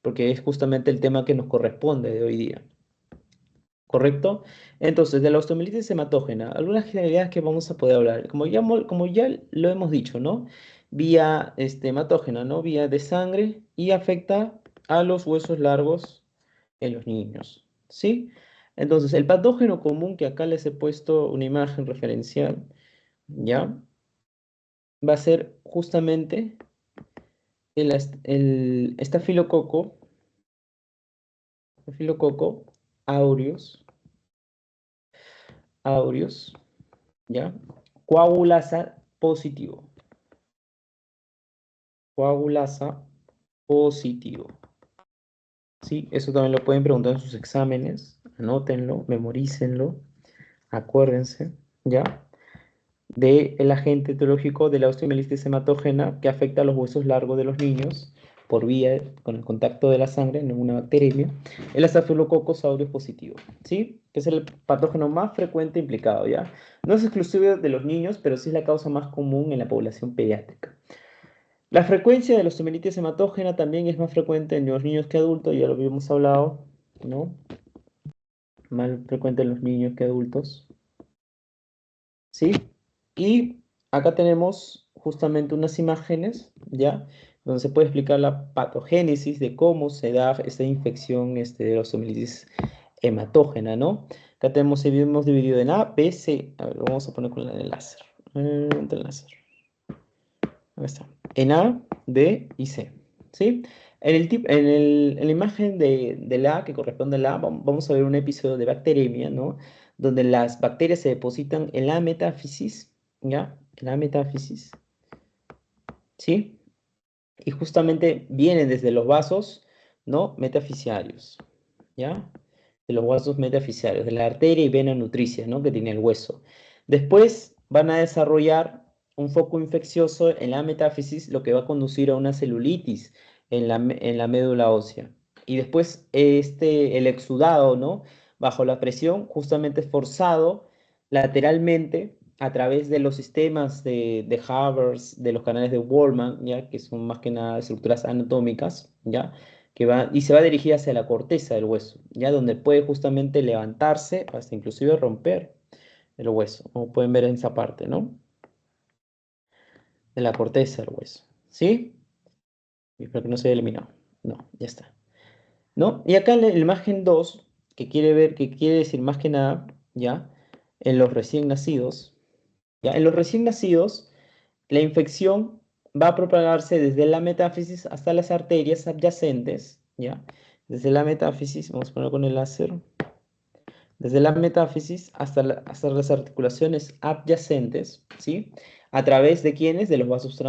Porque es justamente el tema que nos corresponde de hoy día. ¿Correcto? Entonces, de la osteomielitis hematógena, algunas generalidades que vamos a poder hablar, como ya lo hemos dicho, ¿no? Vía hematógena, ¿no? Vía de sangre y afecta a los huesos largos en los niños, ¿sí? Entonces, el patógeno común, que acá les he puesto una imagen referencial, ¿ya? Va a ser justamente el estafilococo aureus, ¿ya? Coagulasa positivo. Coagulasa positivo. ¿Sí? Eso también lo pueden preguntar en sus exámenes. Anótenlo, memorícenlo, acuérdense, ¿ya? Del agente etiológico de la osteomielitis hematógena que afecta a los huesos largos de los niños por vía con el contacto de la sangre en una bacteremia, el Staphylococcus aureus positivo, ¿sí? Que es el patógeno más frecuente implicado, ¿ya? No es exclusivo de los niños, pero sí es la causa más común en la población pediátrica. La frecuencia de la osteomielitis hematógena también es más frecuente en los niños que adultos, ya lo habíamos hablado, ¿no? Más frecuente en los niños que adultos, ¿sí? Y acá tenemos justamente unas imágenes, ¿ya? Donde se puede explicar la patogénesis de cómo se da esta infección de la osteomielitis hematógena, ¿no? Acá hemos dividido en A, B, C. A ver, lo vamos a poner con el láser. El láser. Ahí está. En A, B y C, ¿sí? En la imagen de la que corresponde a la, vamos a ver un episodio de bacteremia, ¿no? Donde las bacterias se depositan en la metáfisis, ¿ya? En la metáfisis, ¿sí? Y justamente vienen desde los vasos, ¿no? Metafisiarios, ¿ya? De los vasos metafisiarios, de la arteria y vena nutricia, ¿no? Que tiene el hueso. Después van a desarrollar un foco infeccioso en la metáfisis, lo que va a conducir a una celulitis en la médula ósea. Y después el exudado, ¿no? Bajo la presión, justamente es forzado lateralmente a través de los sistemas de Haber's, de los canales de Wallman, ¿ya? Que son más que nada estructuras anatómicas, ¿ya? Y se va a dirigir hacia la corteza del hueso, ¿ya? Donde puede justamente levantarse hasta inclusive romper el hueso, como pueden ver en esa parte, ¿no? De la corteza del hueso, ¿sí? Y espero que no se haya eliminado. No, ya está. ¿No? Y acá en la imagen 2 que quiere decir más que nada, ¿ya? En los recién nacidos, ¿ya? En los recién nacidos, la infección va a propagarse desde la metáfisis hasta las arterias adyacentes, ¿ya? Desde la metáfisis, vamos a ponerlo con el láser, desde la metáfisis hasta las articulaciones adyacentes, ¿sí? ¿A través de quiénes? De los vasos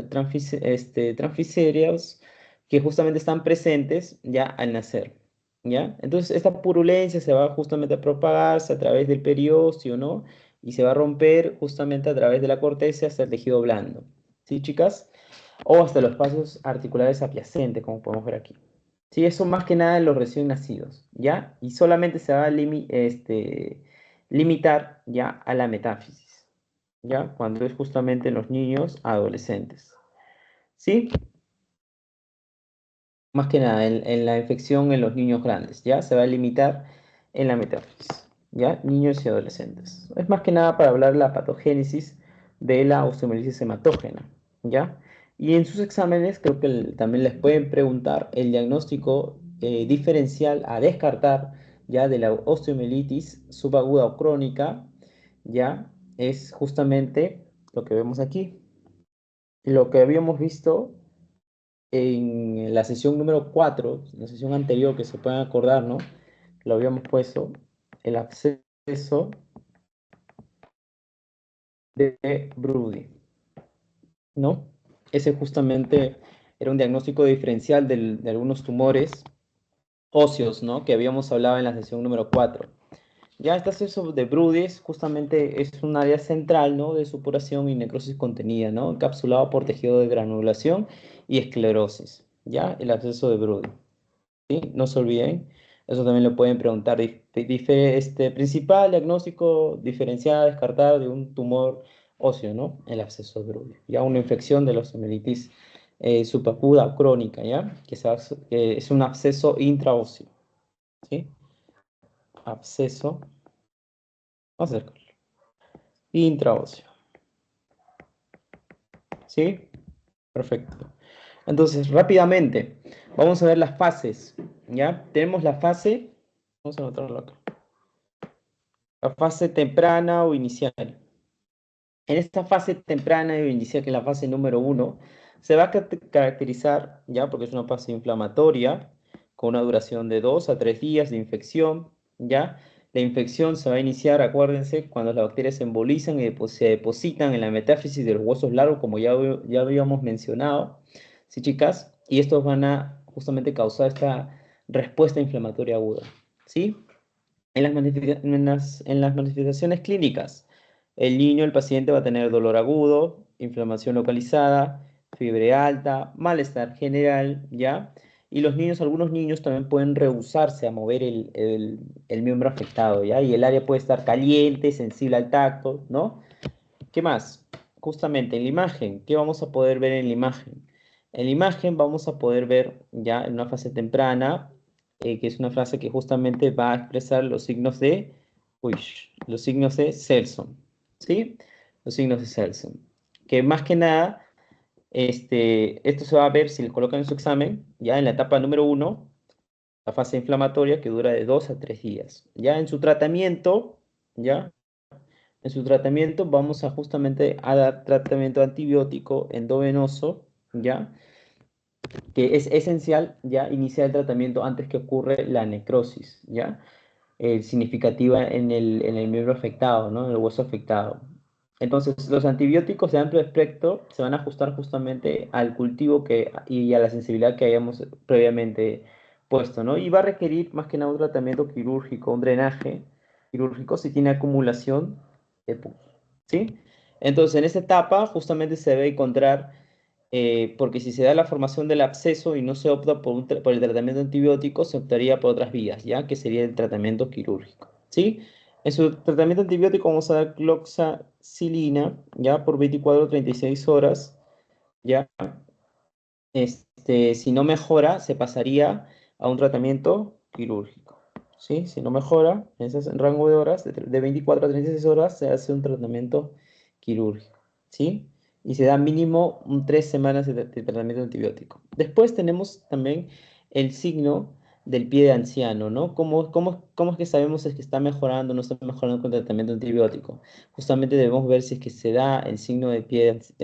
transfiserios que justamente están presentes ya al nacer, ¿ya? Entonces, esta purulencia se va justamente a propagarse a través del periósteo, ¿no? Y se va a romper justamente a través de la corteza hasta el tejido blando, ¿sí, chicas? O hasta los vasos articulares adyacentes, como podemos ver aquí. Sí, eso más que nada en los recién nacidos, ¿ya? Y solamente se va a limitar ya a la metáfisis, ¿ya? Cuando es justamente en los niños adolescentes, ¿sí? Más que nada en la infección en los niños grandes, ¿ya? Se va a limitar en la metáfisis, ¿ya? Niños y adolescentes. Es más que nada para hablar de la patogénesis de la osteomielitis hematógena, ¿ya? Y en sus exámenes creo que también les pueden preguntar el diagnóstico diferencial a descartar, ¿ya? De la osteomielitis subaguda o crónica, ¿ya? Es justamente lo que vemos aquí. Lo que habíamos visto en la sesión número 4, la sesión anterior que se pueden acordar, ¿no? Lo habíamos puesto, el absceso de Brody, ¿no? Ese justamente era un diagnóstico diferencial de algunos tumores óseos, ¿no? Que habíamos hablado en la sesión número 4. Ya este absceso de Brody justamente es un área central, ¿no? De supuración y necrosis contenida, ¿no? Encapsulado por tejido de granulación y esclerosis, ¿ya? El absceso de Brody. ¿Sí? No se olviden, eso también lo pueden preguntar. Principal diagnóstico diferencial, descartar de un tumor óseo, ¿no? El absceso de Brody. Ya una infección de la osteomielitis subaguda o crónica, ¿ya? Que es un absceso intraóseo, ¿sí? Absceso, vamos a acercarlo, intraóseo, ¿sí? Perfecto. Entonces, rápidamente, vamos a ver las fases, ¿ya? Tenemos la fase, vamos a anotarlo acá. La fase temprana o inicial. En esta fase temprana o inicial, que es la fase número 1, se va a caracterizar, ya porque es una fase inflamatoria, con una duración de 2 a 3 días de infección, ya. La infección se va a iniciar, acuérdense, cuando las bacterias se embolizan y se depositan en la metáfisis de los huesos largos, como ya habíamos mencionado, ¿sí, chicas? Y estos van a justamente causar esta respuesta inflamatoria aguda, ¿sí? En las manifestaciones clínicas, el niño, el paciente va a tener dolor agudo, inflamación localizada, fiebre alta, malestar general, ¿ya? Y los niños, algunos niños también pueden rehusarse a mover el miembro afectado, ¿ya? Y el área puede estar caliente, sensible al tacto, ¿no? ¿Qué más? Justamente en la imagen, ¿qué vamos a poder ver en la imagen? En la imagen vamos a poder ver ya en una fase temprana, que es una frase que justamente va a expresar los signos los signos de Selson, ¿sí? Los signos de Selson. Que más que nada, esto se va a ver si le colocan en su examen, ya en la etapa número 1, la fase inflamatoria que dura de 2 a 3 días. Ya en su tratamiento, ya en su tratamiento vamos a justamente a dar tratamiento antibiótico endovenoso, ¿ya? que es esencial ya iniciar el tratamiento antes que ocurre la necrosis, ¿ya? Significativa en el miembro afectado, ¿no? En el hueso afectado. Entonces, los antibióticos de amplio espectro se van a ajustar justamente al cultivo y a la sensibilidad que hayamos previamente puesto, ¿no? Y va a requerir más que nada un tratamiento quirúrgico, un drenaje quirúrgico si tiene acumulación de pus, ¿sí? Entonces, en esta etapa justamente se debe encontrar, porque si se da la formación del absceso y no se opta por el tratamiento antibiótico, se optaría por otras vías, ¿ya? Que sería el tratamiento quirúrgico, ¿sí? En su tratamiento antibiótico vamos a dar cloxacilina, ¿ya? Por 24 o 36 horas, ¿ya? Si no mejora, se pasaría a un tratamiento quirúrgico, ¿sí? Si no mejora, en ese rango de horas, de 24 a 36 horas, se hace un tratamiento quirúrgico, ¿sí? Y se da mínimo 3 semanas de tratamiento antibiótico. Después tenemos también el signo del pie de anciano, ¿no? ¿Cómo es que sabemos si es que está mejorando o no está mejorando con el tratamiento antibiótico? Justamente debemos ver si es que se da el signo de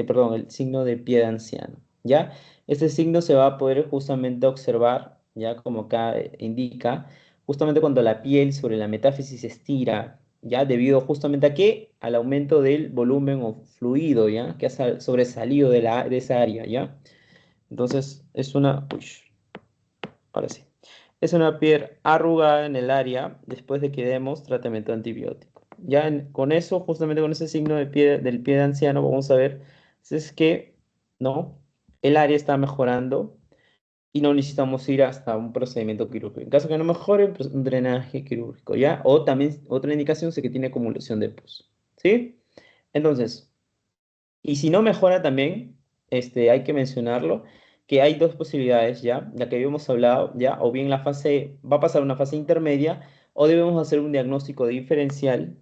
perdón, el signo de pie de anciano, ¿ya? Este signo se va a poder justamente observar, ya como acá indica, justamente cuando la piel sobre la metáfisis se estira, ya debido justamente a qué, al aumento del volumen o fluido, ya, que ha sobresalido de esa área, ya. Entonces es una, uy, ahora sí, es una piel arrugada en el área después de que demos tratamiento antibiótico. Ya con eso, justamente con ese signo del pie de anciano, vamos a ver si es que, ¿no? El área está mejorando y no necesitamos ir hasta un procedimiento quirúrgico. En caso que no mejore, pues un drenaje quirúrgico, ¿ya? O también otra indicación es que tiene acumulación de pus, ¿sí? Entonces, y si no mejora también, hay que mencionarlo, que hay dos posibilidades, ¿ya? La que habíamos hablado, ¿ya? O bien la fase, va a pasar a una fase intermedia, o debemos hacer un diagnóstico diferencial,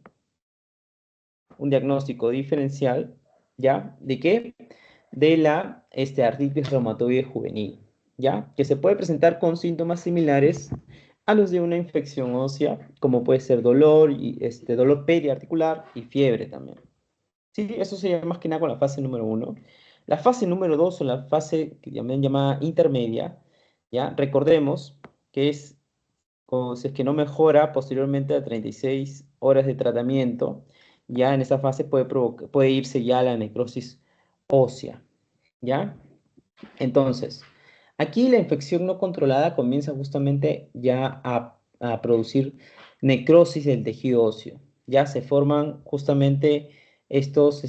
¿ya? ¿De qué? De la artritis reumatoide juvenil, ¿ya? Que se puede presentar con síntomas similares a los de una infección ósea, como puede ser dolor, dolor periarticular y fiebre también. Sí, eso sería más que nada con la fase número uno. La fase número dos o la fase que también llamada intermedia, ¿ya? Recordemos que si es que no mejora posteriormente a 36 horas de tratamiento, ya en esa fase puede irse ya a la necrosis ósea, ¿ya? Entonces, aquí la infección no controlada comienza justamente ya a producir necrosis del tejido óseo. Ya se forman justamente estos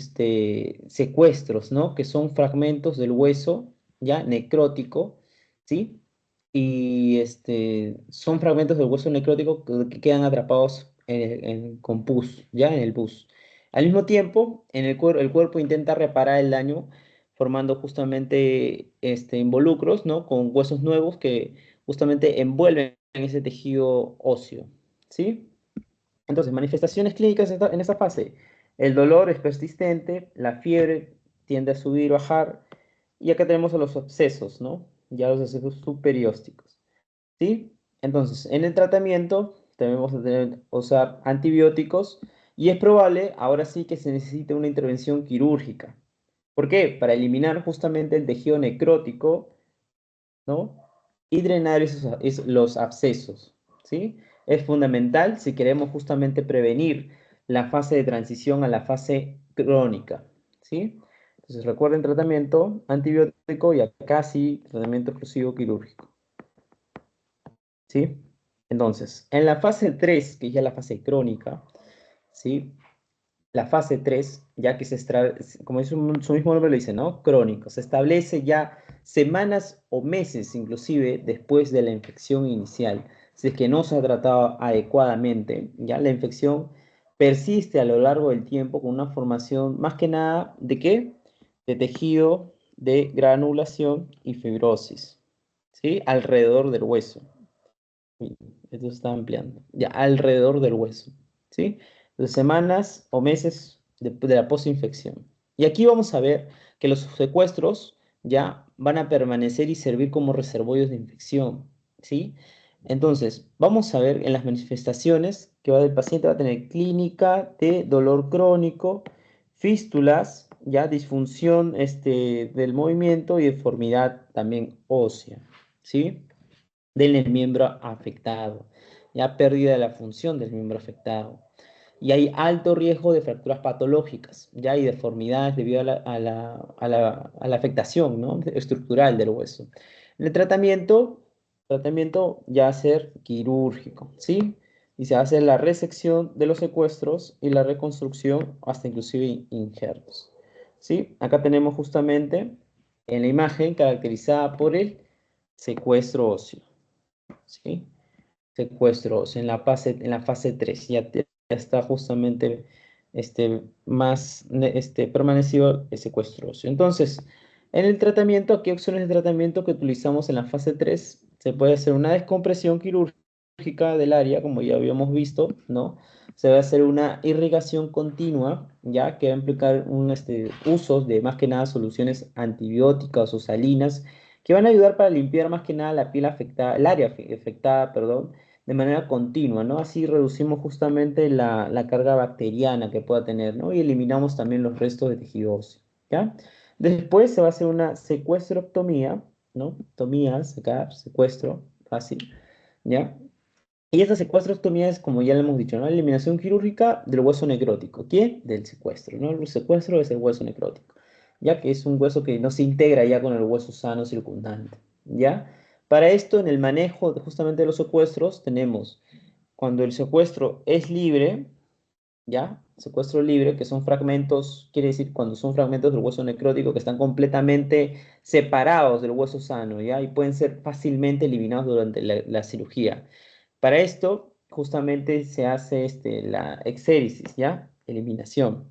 secuestros, ¿no? Que son fragmentos del hueso, ya necrótico, ¿sí? Y son fragmentos del hueso necrótico que quedan atrapados con pus, ya en el pus. Al mismo tiempo, el cuerpo intenta reparar el daño formando justamente involucros, ¿no? Con huesos nuevos que justamente envuelven ese tejido óseo, ¿sí? Entonces, manifestaciones clínicas en esta fase. El dolor es persistente, la fiebre tiende a subir o bajar, y acá tenemos a los abscesos, ¿no? Ya los abscesos superiósticos, ¿sí? Entonces, en el tratamiento debemos usar antibióticos y es probable, ahora sí, que se necesite una intervención quirúrgica. ¿Por qué? Para eliminar justamente el tejido necrótico, ¿no? Y drenar los abscesos, ¿sí? Es fundamental si queremos justamente prevenir la fase de transición a la fase crónica, ¿sí? Entonces recuerden tratamiento antibiótico y acá sí tratamiento exclusivo quirúrgico, ¿sí? Entonces, en la fase 3, que ya es la fase crónica, ¿sí? La fase 3 ya que como su mismo nombre lo dice, ¿no? Crónico, se establece ya semanas o meses inclusive después de la infección inicial. Si es que no se ha tratado adecuadamente, ya la infección persiste a lo largo del tiempo con una formación más que nada de ¿qué? De tejido de granulación y fibrosis, ¿sí? Alrededor del hueso. Sí, esto se está ampliando. Ya alrededor del hueso, ¿sí? Entonces, semanas o meses de la posinfección. Y aquí vamos a ver que los secuestros ya van a permanecer y servir como reservorios de infección, ¿sí? Entonces, vamos a ver en las manifestaciones que el paciente va a tener clínica de dolor crónico, fístulas, ya disfunción del movimiento y deformidad también ósea, ¿sí? Del miembro afectado, ya pérdida de la función del miembro afectado. Y hay alto riesgo de fracturas patológicas, ya y deformidades debido a la afectación, ¿no? Estructural del hueso. El tratamiento ya va a ser quirúrgico, ¿sí? Y se va a hacer la resección de los secuestros y la reconstrucción hasta inclusive injertos, ¿sí? Acá tenemos justamente en la imagen caracterizada por el secuestro óseo, ¿sí? Secuestros en la fase 3 ya está justamente más permanecido el secuestro óseo. Entonces, en el tratamiento, ¿qué opciones de tratamiento que utilizamos en la fase 3? Se puede hacer una descompresión quirúrgica del área, como ya habíamos visto, ¿no? Se va a hacer una irrigación continua, ya que va a implicar usos de más que nada soluciones antibióticas o salinas, que van a ayudar para limpiar más que nada la piel afectada, el área afectada, perdón, de manera continua, ¿no? Así reducimos justamente la carga bacteriana que pueda tener, ¿no? Y eliminamos también los restos de tejido óseo, ¿ya? Después se va a hacer una secuestroctomía, ¿no? Tomía, sacar, secuestro, fácil, ¿ya? Y esta secuestroctomía es, como ya le hemos dicho, ¿no? Eliminación quirúrgica del hueso necrótico. ¿Quién? Del secuestro, ¿no? El secuestro es el hueso necrótico, ya que es un hueso que no se integra ya con el hueso sano circundante, ¿ya? Para esto, en el manejo justamente de los secuestros, tenemos cuando el secuestro es libre, ¿ya? Secuestro libre, que son fragmentos, quiere decir cuando son fragmentos del hueso necrótico que están completamente separados del hueso sano, ¿ya? Y pueden ser fácilmente eliminados durante la cirugía. Para esto, justamente se hace la exéresis, ¿ya? Eliminación.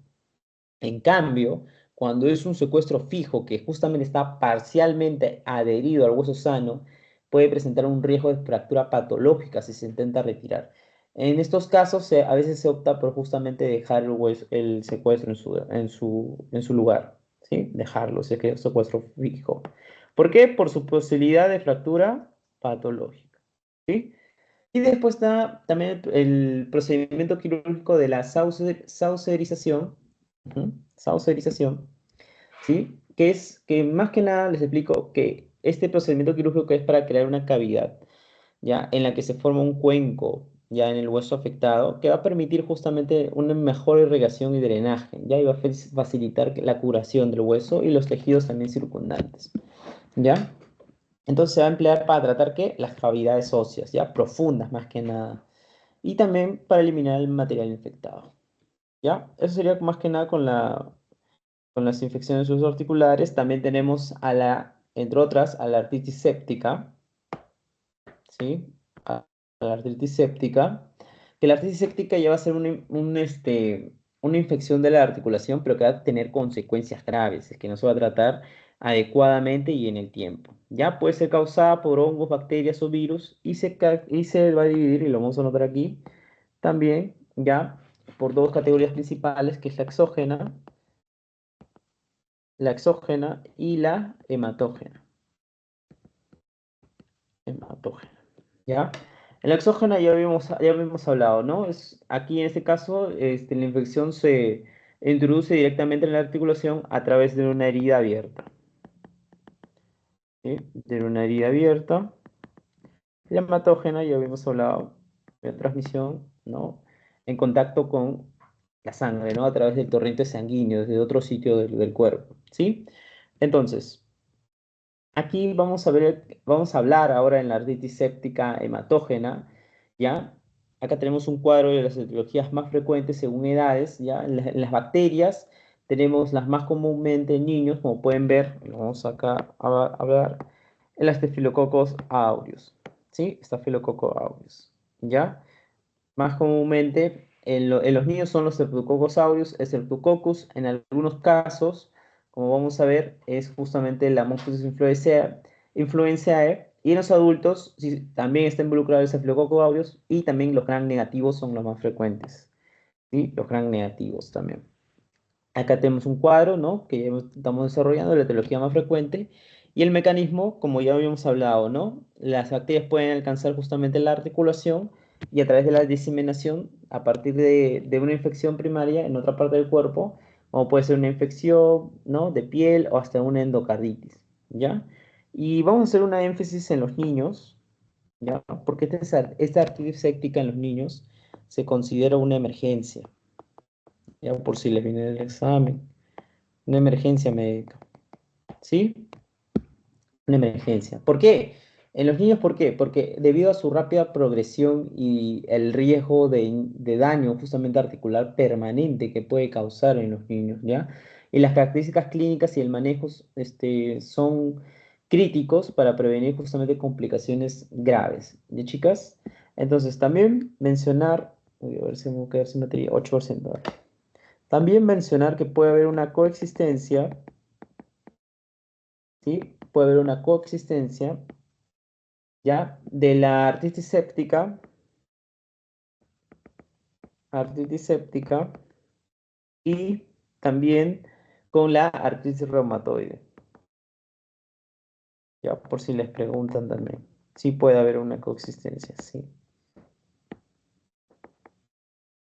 En cambio, cuando es un secuestro fijo que justamente está parcialmente adherido al hueso sano, puede presentar un riesgo de fractura patológica si se intenta retirar. En estos casos, a veces se opta por justamente dejar el secuestro en su lugar, ¿sí? Dejarlo, si es que es secuestro fijo. ¿Por qué? Por su posibilidad de fractura patológica, ¿sí? Y después está también el procedimiento quirúrgico de la saucerización, saucerización, ¿sí? Que más que nada les explico que este procedimiento quirúrgico es para crear una cavidad, ¿ya? En la que se forma un cuenco, ya en el hueso afectado, que va a permitir justamente una mejor irrigación y drenaje, ¿ya? Y va a facilitar la curación del hueso y los tejidos también circundantes, ¿ya? Entonces se va a emplear para tratar, ¿qué? Las cavidades óseas, ya profundas más que nada. Y también para eliminar el material infectado, ¿ya? Eso sería más que nada con las infecciones articulares. También tenemos entre otras, a la artritis séptica, ¿sí? A la artritis séptica, que la artritis séptica ya va a ser una infección de la articulación, pero que va a tener consecuencias graves, es que no se va a tratar adecuadamente y en el tiempo. Ya puede ser causada por hongos, bacterias o virus y se va a dividir, y lo vamos a notar aquí, también ya por dos categorías principales, que es la exógena y la hematógena. Hematógena. ¿Ya? En la exógena ya habíamos hablado, ¿no? Aquí en este caso, la infección se introduce directamente en la articulación a través de una herida abierta, ¿sí? De una herida abierta. La hematógena, ya habíamos hablado, de transmisión, ¿no? En contacto con la sangre, ¿no? A través del torrente sanguíneo, desde otro sitio del cuerpo, ¿sí? Entonces, aquí vamos a hablar ahora en la artritis séptica hematógena, ¿ya? Acá tenemos un cuadro de las etiologías más frecuentes según edades, ¿ya? En las bacterias tenemos las más comúnmente en niños, como pueden ver, lo vamos acá a hablar, el Staphylococcus aureus, ¿sí? Staphylococcus aureus, ¿ya? Más comúnmente en los niños son los Streptococcus aureus, el Streptococcus, en algunos casos, como vamos a ver, es justamente la Monocytosis influenzae, y en los adultos sí, también está involucrado el Staphylococcus aureus, y también los gram negativos son los más frecuentes, ¿sí? Los gram negativos también. Acá tenemos un cuadro, ¿no? Que ya estamos desarrollando, la etiología más frecuente, y el mecanismo, como ya habíamos hablado, ¿no? Las bacterias pueden alcanzar justamente la articulación y a través de la diseminación, a partir de una infección primaria en otra parte del cuerpo, o puede ser una infección, ¿no? De piel o hasta una endocarditis, ¿ya? Y vamos a hacer una énfasis en los niños, ¿ya? Porque esta artritis séptica en los niños se considera una emergencia, ya por si les viene el examen, una emergencia médica, ¿sí? Una emergencia. ¿Por qué? En los niños, ¿por qué? Porque debido a su rápida progresión y el riesgo de daño justamente articular permanente que puede causar en los niños, ¿ya? Y las características clínicas y el manejo son críticos para prevenir justamente complicaciones graves, ¿ya, chicas? Entonces, también mencionar, voy a ver si me voy a quedar sin batería, 8%. ¿Vale? También mencionar que puede haber una coexistencia, ¿sí? Puede haber una coexistencia, ¿ya? De la artritis séptica y también con la artritis reumatoide, ¿ya? Por si les preguntan también. Sí puede haber una coexistencia, sí.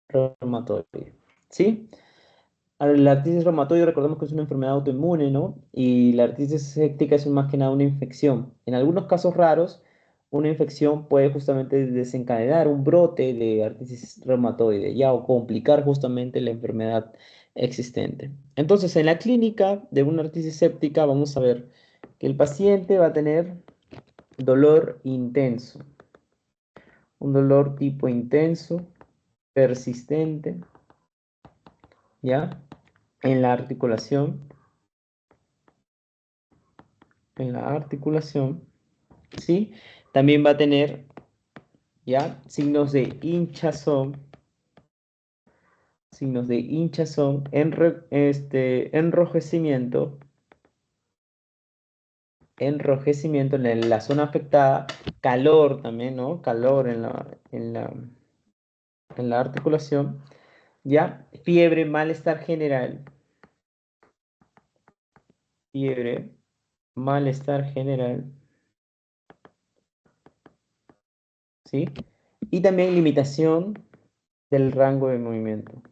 Reumatoide, ¿sí? La artritis reumatoide, recordemos que es una enfermedad autoinmune, ¿no? Y la artritis séptica es más que nada una infección. En algunos casos raros, una infección puede justamente desencadenar un brote de artritis reumatoide, ya, o complicar justamente la enfermedad existente. Entonces, en la clínica de una artritis séptica, vamos a ver que el paciente va a tener dolor intenso, un dolor tipo intenso, persistente, ¿ya? En la articulación, ¿sí? También va a tener, ¿ya? Signos de hinchazón, enrojecimiento en la zona afectada, calor también, ¿no? Calor en la articulación, ¿ya? Fiebre, malestar general, ¿sí? Y también limitación del rango de movimiento.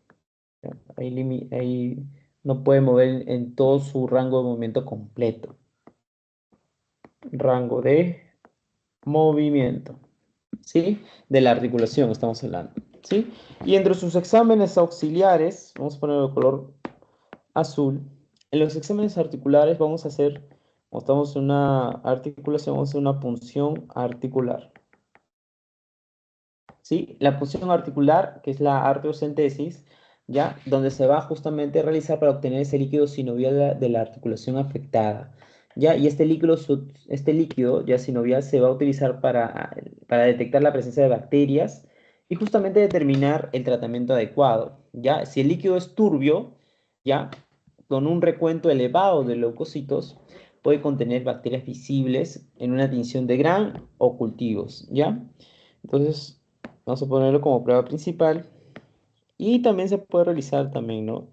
¿Ya? Ahí no puede mover en todo su rango de movimiento completo. Rango de movimiento, ¿sí? De la articulación estamos hablando, ¿sí? Y entre sus exámenes auxiliares, vamos a poner el color azul, en los exámenes articulares vamos a hacer, como estamos en una articulación, vamos a hacer una punción articular, ¿sí? La punción articular, que es la artrocentesis, ¿ya? Donde se va justamente a realizar para obtener ese líquido sinovial de la articulación afectada, ¿ya? Y este líquido ya sinovial se va a utilizar para detectar la presencia de bacterias y justamente determinar el tratamiento adecuado, ¿ya? Si el líquido es turbio, ¿ya? Con un recuento elevado de leucocitos, puede contener bacterias visibles en una tinción de Gram o cultivos, ¿ya? Entonces, vamos a ponerlo como prueba principal. Y también se puede realizar también, ¿no?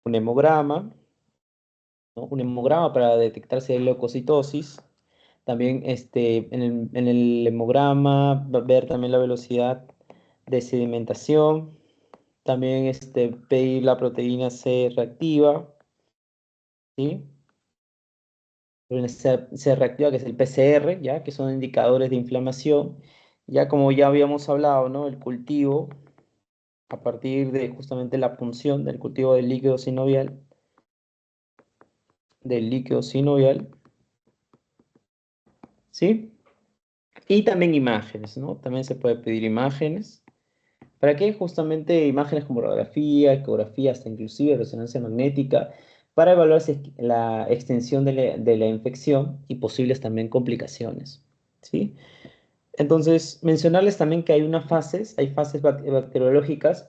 Un hemograma, ¿no? Un hemograma para detectar si hay leucocitosis. También en el hemograma va a ver también la velocidad de sedimentación. También pedir la proteína C reactiva, ¿sí? C reactiva, que es el PCR, ¿ya? Que son indicadores de inflamación. Ya como ya habíamos hablado, ¿no? El cultivo a partir de justamente la punción del cultivo del líquido sinovial, ¿sí? Y también imágenes, ¿no? También se puede pedir imágenes. ¿Para qué? Justamente imágenes como radiografía, ecografía, hasta inclusive resonancia magnética, para evaluar la extensión de la infección y posibles también complicaciones, ¿sí? Entonces, mencionarles también que hay fases bacteriológicas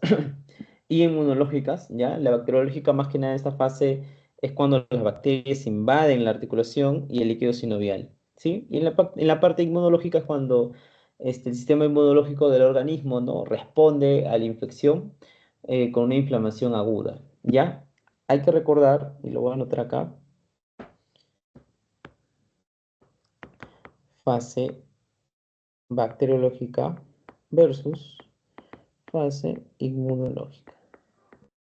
y inmunológicas, ¿ya? La bacteriológica, más que nada, esta fase es cuando las bacterias invaden la articulación y el líquido sinovial, ¿sí? Y en la parte inmunológica es cuando el sistema inmunológico del organismo, ¿no? Responde a la infección con una inflamación aguda, ¿ya? Hay que recordar, y lo voy a anotar acá, fase bacteriológica versus fase inmunológica.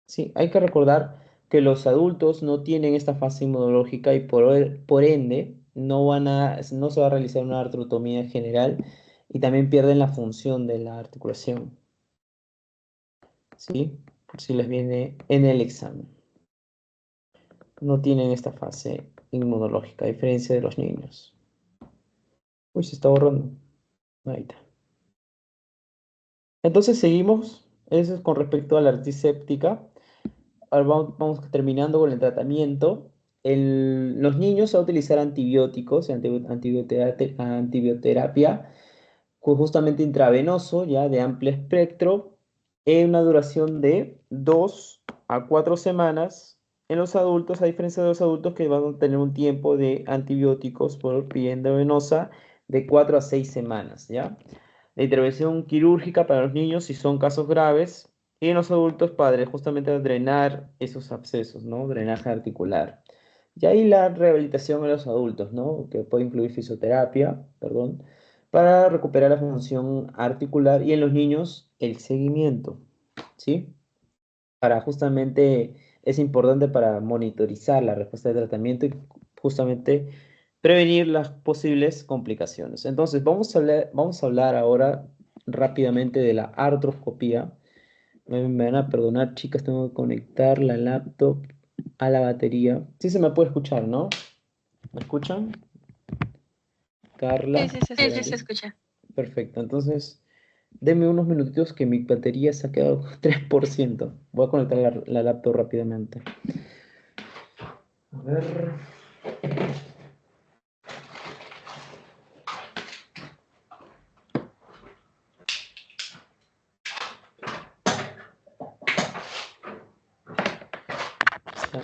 Sí, hay que recordar que los adultos no tienen esta fase inmunológica y por ende no se va a realizar una artrotomía general y también pierden la función de la articulación, ¿sí? Por si les viene en el examen. No tienen esta fase inmunológica, a diferencia de los niños. Uy, se está borrando. Ahí está. Entonces seguimos. Eso es con respecto a la antiséptica. Ahora vamos terminando con el tratamiento. Los niños se va a utilizar antibióticos, antibioterapia, justamente intravenoso, ya de amplio espectro, en una duración de 2 a 4 semanas. En los adultos, a diferencia de los adultos que van a tener un tiempo de antibióticos por vía endovenosa de 4 a 6 semanas, ¿ya? La intervención quirúrgica para los niños si son casos graves y en los adultos padres justamente drenar esos abscesos, ¿no? Drenaje articular. Y ahí la rehabilitación en los adultos, ¿no? Que puede incluir fisioterapia, perdón, para recuperar la función articular y en los niños el seguimiento, ¿sí? Para justamente es importante para monitorizar la respuesta de tratamiento y justamente prevenir las posibles complicaciones. Entonces, vamos a hablar ahora rápidamente de la artroscopía. Me van a perdonar, chicas, tengo que conectar la laptop a la batería. Sí se me puede escuchar, ¿no? ¿Me escuchan? Carla. Sí, sí, se Sí, sí, escucha. se escucha. Perfecto, entonces denme unos minutitos que mi batería se ha quedado con 3%. Voy a conectar la laptop rápidamente. A ver. Está.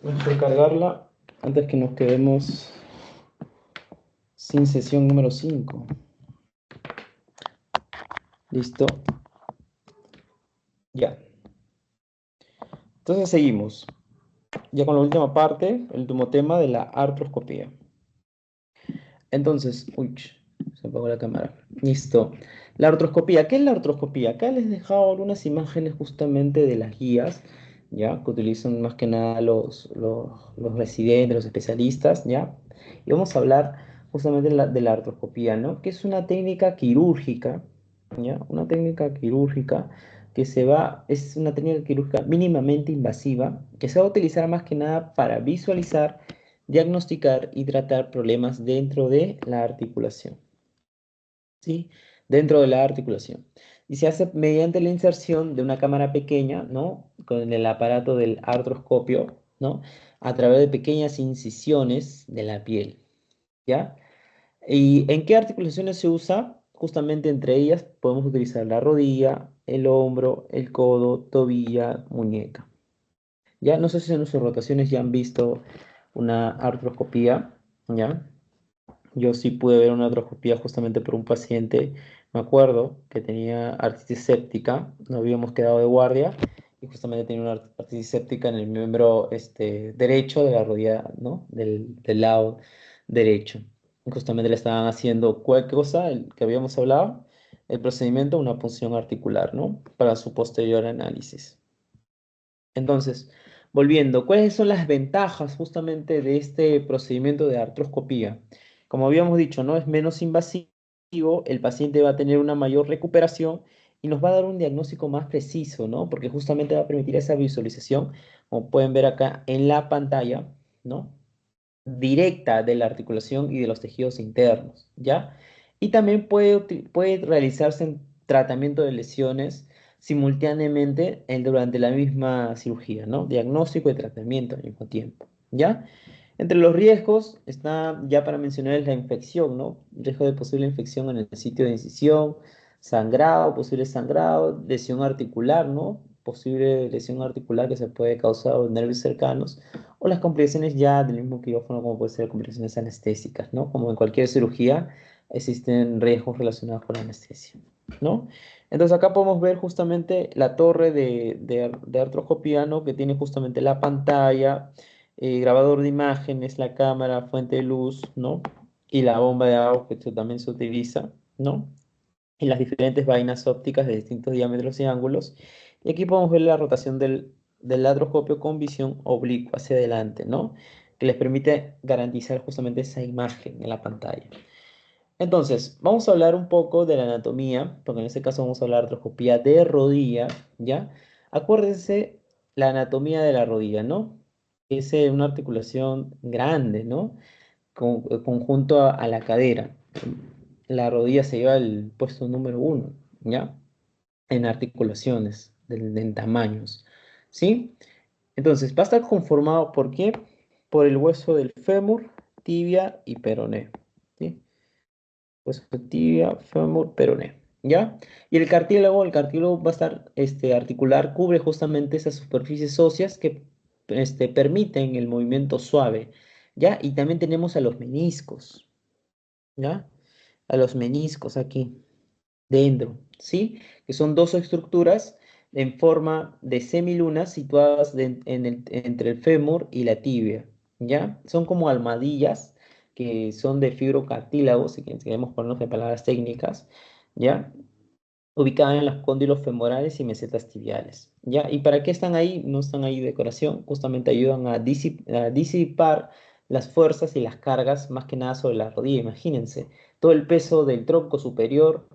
Voy a recargarla antes que nos quedemos sin sesión número 5. Listo. Ya. Entonces seguimos. Ya con la última parte, el último tema de la artroscopía. Entonces, uy, se apagó la cámara. Listo. La artroscopía. ¿Qué es la artroscopía? Acá les he dejado algunas imágenes justamente de las guías, ¿ya? Que utilizan más que nada los residentes, los especialistas, ¿ya? Y vamos a hablar justamente de la artroscopía, ¿no? Que es una técnica quirúrgica, ¿ya? Una técnica quirúrgica es una técnica quirúrgica mínimamente invasiva que se va a utilizar más que nada para visualizar, diagnosticar y tratar problemas dentro de la articulación, ¿sí? Dentro de la articulación. Y se hace mediante la inserción de una cámara pequeña, ¿no? Con el aparato del artroscopio, ¿no? A través de pequeñas incisiones de la piel, ¿ya? ¿Y en qué articulaciones se usa? Justamente entre ellas podemos utilizar la rodilla, el hombro, el codo, tobilla, muñeca. Ya no sé si en sus rotaciones ya han visto una artroscopía, ¿ya? Yo sí pude ver una artroscopía justamente por un paciente, me acuerdo, que tenía artritis séptica, nos habíamos quedado de guardia y justamente tenía una artritis séptica en el miembro derecho de la rodilla, ¿no? Del lado derecho. Y justamente le estaban haciendo cualquier cosa, el que habíamos hablado, el procedimiento, una punción articular, ¿no? Para su posterior análisis. Entonces, volviendo, ¿cuáles son las ventajas justamente de este procedimiento de artroscopía? Como habíamos dicho, ¿no? Es menos invasivo, el paciente va a tener una mayor recuperación y nos va a dar un diagnóstico más preciso, ¿no? Porque justamente va a permitir esa visualización, como pueden ver acá en la pantalla, ¿no? Directa de la articulación y de los tejidos internos, ¿ya? Y también puede realizarse en tratamiento de lesiones simultáneamente durante la misma cirugía, ¿no? Diagnóstico y tratamiento al mismo tiempo, ¿ya? Entre los riesgos está, ya para mencionar, la infección, ¿no? Riesgo de posible infección en el sitio de incisión, sangrado, posible sangrado, lesión articular, ¿no? Posible lesión articular que se puede causar por nervios cercanos o las complicaciones ya del mismo quirófano, como puede ser complicaciones anestésicas, ¿no? Como en cualquier cirugía, existen riesgos relacionados con la anestesia, ¿no? Entonces acá podemos ver justamente la torre de artroscopía, ¿no? Que tiene justamente la pantalla, grabador de imágenes, la cámara, fuente de luz, ¿no? Y la bomba de agua que también se utiliza, ¿no? y las diferentes vainas ópticas de distintos diámetros y ángulos. Y aquí podemos ver la rotación del ladroscopio con visión oblicua hacia adelante, ¿no? Que les permite garantizar justamente esa imagen en la pantalla. Entonces, vamos a hablar un poco de la anatomía, porque en este caso vamos a hablar de artroscopía de rodilla, ¿ya? Acuérdense la anatomía de la rodilla, ¿no? Es una articulación grande, ¿no? Conjunto a la cadera. La rodilla se lleva el puesto número uno, ¿ya? En articulaciones, en tamaños, ¿sí? Entonces, va a estar conformado ¿por qué? Por el hueso del fémur, tibia y peroné, ¿sí? Hueso de tibia, fémur, peroné, ¿ya? Y el cartílago va a estar articular, cubre justamente esas superficies óseas que permiten el movimiento suave, ¿ya? Y también tenemos a los meniscos, ¿ya? A los meniscos aquí, dentro, ¿sí? Que son dos estructuras en forma de semilunas situadas entre el fémur y la tibia, ¿ya? Son como almohadillas que son de fibrocartílago, si queremos ponernos en palabras técnicas, ¿ya? Ubicadas en los cóndilos femorales y mesetas tibiales, ¿ya? ¿Y para qué están ahí? No están ahí de decoración, justamente ayudan a disipar las fuerzas y las cargas, más que nada sobre la rodilla. Imagínense, todo el peso del tronco superior,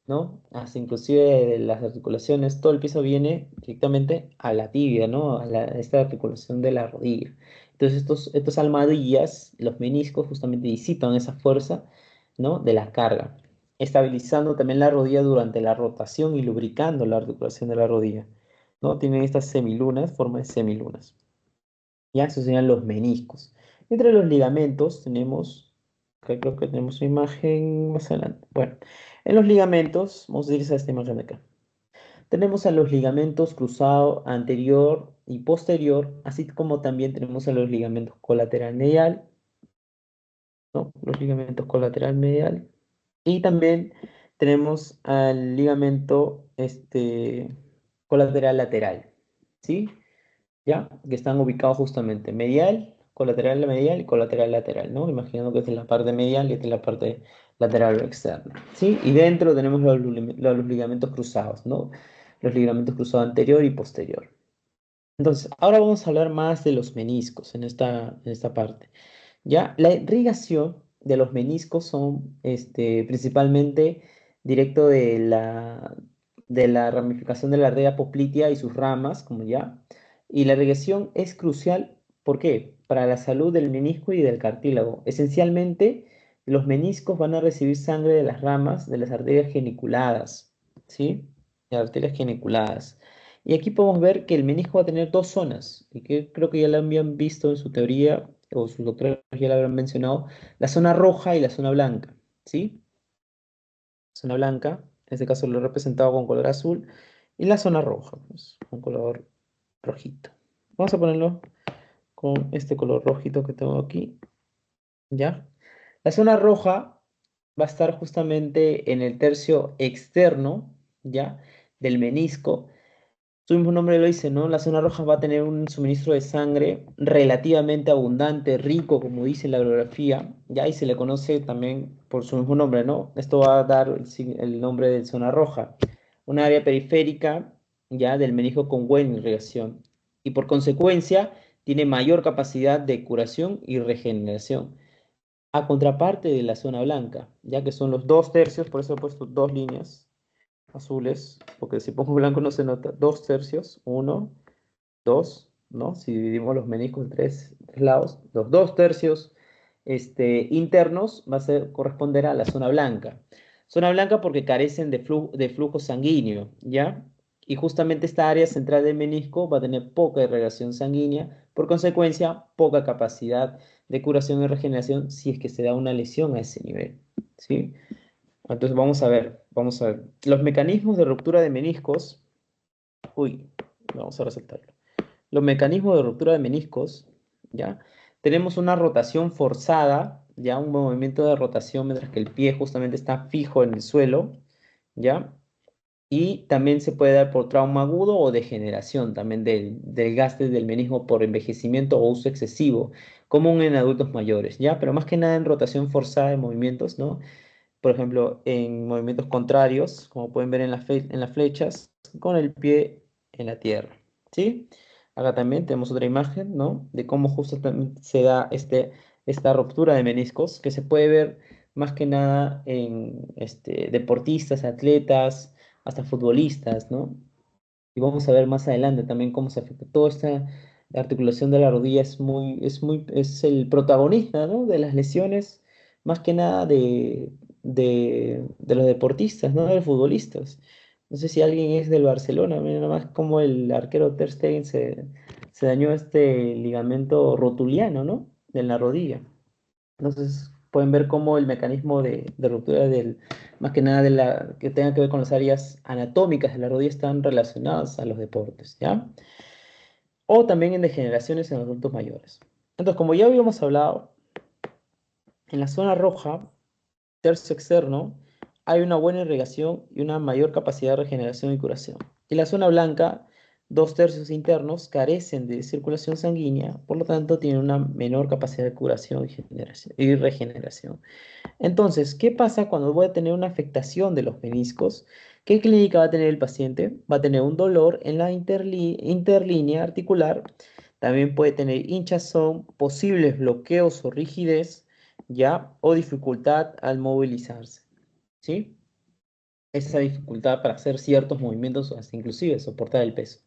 ¿no? Hasta inclusive de las articulaciones, todo el peso viene directamente a la tibia, ¿no? A esta articulación de la rodilla. Entonces, estos almohadillas, los meniscos, justamente disipan esa fuerza, ¿no? De la carga, estabilizando también la rodilla durante la rotación y lubricando la articulación de la rodilla, ¿no? Tienen estas semilunas, forma de semilunas. Ya, esos serían los meniscos. Entre los ligamentos tenemos, acá creo que tenemos una imagen más adelante. Bueno, en los ligamentos, vamos a ir a esta imagen de acá. Tenemos a los ligamentos cruzado anterior y posterior, así como también tenemos a los ligamentos colateral medial, ¿no? Los ligamentos colateral medial. Y también tenemos al ligamento colateral lateral, ¿sí? ¿Ya? Que están ubicados justamente medial y colateral lateral, ¿no? Imaginando que esta es la parte medial y esta es la parte lateral o externa, ¿sí? Y dentro tenemos los ligamentos cruzados, ¿no? Los ligamentos cruzados anterior y posterior. Entonces, ahora vamos a hablar más de los meniscos en esta parte. ¿Ya? La irrigación de los meniscos son principalmente directo de la ramificación de la arteria poplitea y sus ramas, como ya. Y la irrigación es crucial, ¿por qué? Para la salud del menisco y del cartílago. Esencialmente, los meniscos van a recibir sangre de las ramas de las arterias geniculadas, ¿sí? Las arterias geniculadas. Y aquí podemos ver que el menisco va a tener dos zonas, y que creo que ya lo habían visto en su teoría, o sus doctores ya lo habrán mencionado, la zona roja y la zona blanca, ¿sí? Zona blanca, en este caso lo he representado con color azul, y la zona roja, pues, con color rojito. Vamos a ponerlo con este color rojito que tengo aquí, ¿ya? La zona roja va a estar justamente en el tercio externo, ¿ya? Del menisco. Su mismo nombre lo dice, ¿no? La zona roja va a tener un suministro de sangre relativamente abundante, rico, como dice la bibliografía, ya, y se le conoce también por su mismo nombre, ¿no? Esto va a dar el nombre de zona roja, un área periférica, ya, del menisco con buena irrigación, y por consecuencia tiene mayor capacidad de curación y regeneración, a contraparte de la zona blanca, ya que son los dos tercios, por eso he puesto dos líneas azules, porque si pongo blanco no se nota, dos tercios, uno, dos, ¿no? Si dividimos los meniscos en tres lados, los dos tercios internos va a corresponder a la zona blanca. Zona blanca porque carecen de flujo sanguíneo, ¿ya? Y justamente esta área central del menisco va a tener poca irrigación sanguínea, por consecuencia, poca capacidad de curación y regeneración si es que se da una lesión a ese nivel, ¿sí? Entonces vamos a ver. Los mecanismos de ruptura de meniscos, uy, vamos a resaltarlo. Los mecanismos de ruptura de meniscos, ¿ya? Tenemos una rotación forzada, ¿ya? Un movimiento de rotación mientras que el pie justamente está fijo en el suelo, ¿ya? Y también se puede dar por trauma agudo o degeneración también del gaste del menisco por envejecimiento o uso excesivo, común en adultos mayores, ¿ya? Pero más que nada en rotación forzada de movimientos, ¿no? por ejemplo, en movimientos contrarios, como pueden ver en las flechas, con el pie en la tierra, ¿sí? Acá también tenemos otra imagen, ¿no? De cómo justo también se da esta ruptura de meniscos, que se puede ver más que nada en deportistas, atletas, hasta futbolistas, ¿no? Y vamos a ver más adelante también cómo se afecta. Toda esta articulación de la rodilla es el protagonista, ¿no? De las lesiones, más que nada de los deportistas, ¿no? De los futbolistas. No sé si alguien es del Barcelona, mira nada más como el arquero Ter Stegen se dañó este ligamento rotuliano, ¿no? De la rodilla. Entonces pueden ver cómo el mecanismo de ruptura más que nada que tenga que ver con las áreas anatómicas de la rodilla están relacionadas a los deportes, ¿ya? O también en degeneraciones en los adultos mayores. Entonces, como ya habíamos hablado, en la zona roja, tercio externo, hay una buena irrigación y una mayor capacidad de regeneración y curación. Y la zona blanca, dos tercios internos, carecen de circulación sanguínea, por lo tanto tienen una menor capacidad de curación y regeneración. Entonces, ¿qué pasa cuando voy a tener una afectación de los meniscos? ¿Qué clínica va a tener el paciente? Va a tener un dolor en la interlínea articular, también puede tener hinchazón, posibles bloqueos o rigidez, ¿ya? O dificultad al movilizarse, ¿sí? Esa dificultad para hacer ciertos movimientos o hasta inclusive soportar el peso.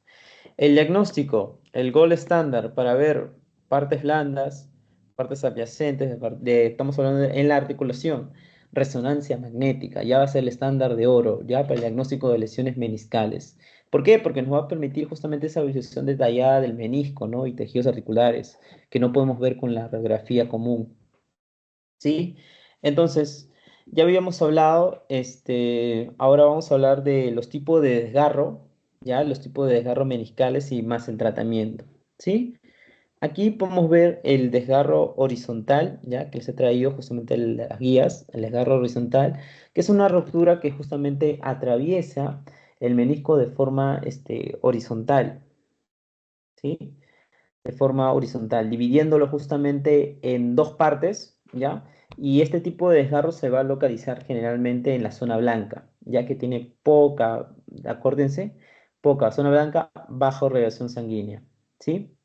El diagnóstico, el gold estándar para ver partes blandas, partes adyacentes, estamos hablando en la articulación, resonancia magnética, ya va a ser el estándar de oro, ya para el diagnóstico de lesiones meniscales. ¿Por qué? Porque nos va a permitir justamente esa visualización detallada del menisco, ¿no? Y tejidos articulares, que no podemos ver con la radiografía común, ¿sí? Entonces, ya habíamos hablado, ahora vamos a hablar de los tipos de desgarro, ya, los tipos de desgarro meniscales y más el tratamiento, ¿sí? Aquí podemos ver el desgarro horizontal, ya, que les he traído justamente las guías, el desgarro horizontal, que es una ruptura que justamente atraviesa el menisco de forma, horizontal, ¿sí? De forma horizontal, dividiéndolo justamente en dos partes, ¿ya? Y este tipo de desgarro se va a localizar generalmente en la zona blanca, ya que tiene poca, acuérdense, poca zona blanca, baja irrigación sanguínea, ¿sí?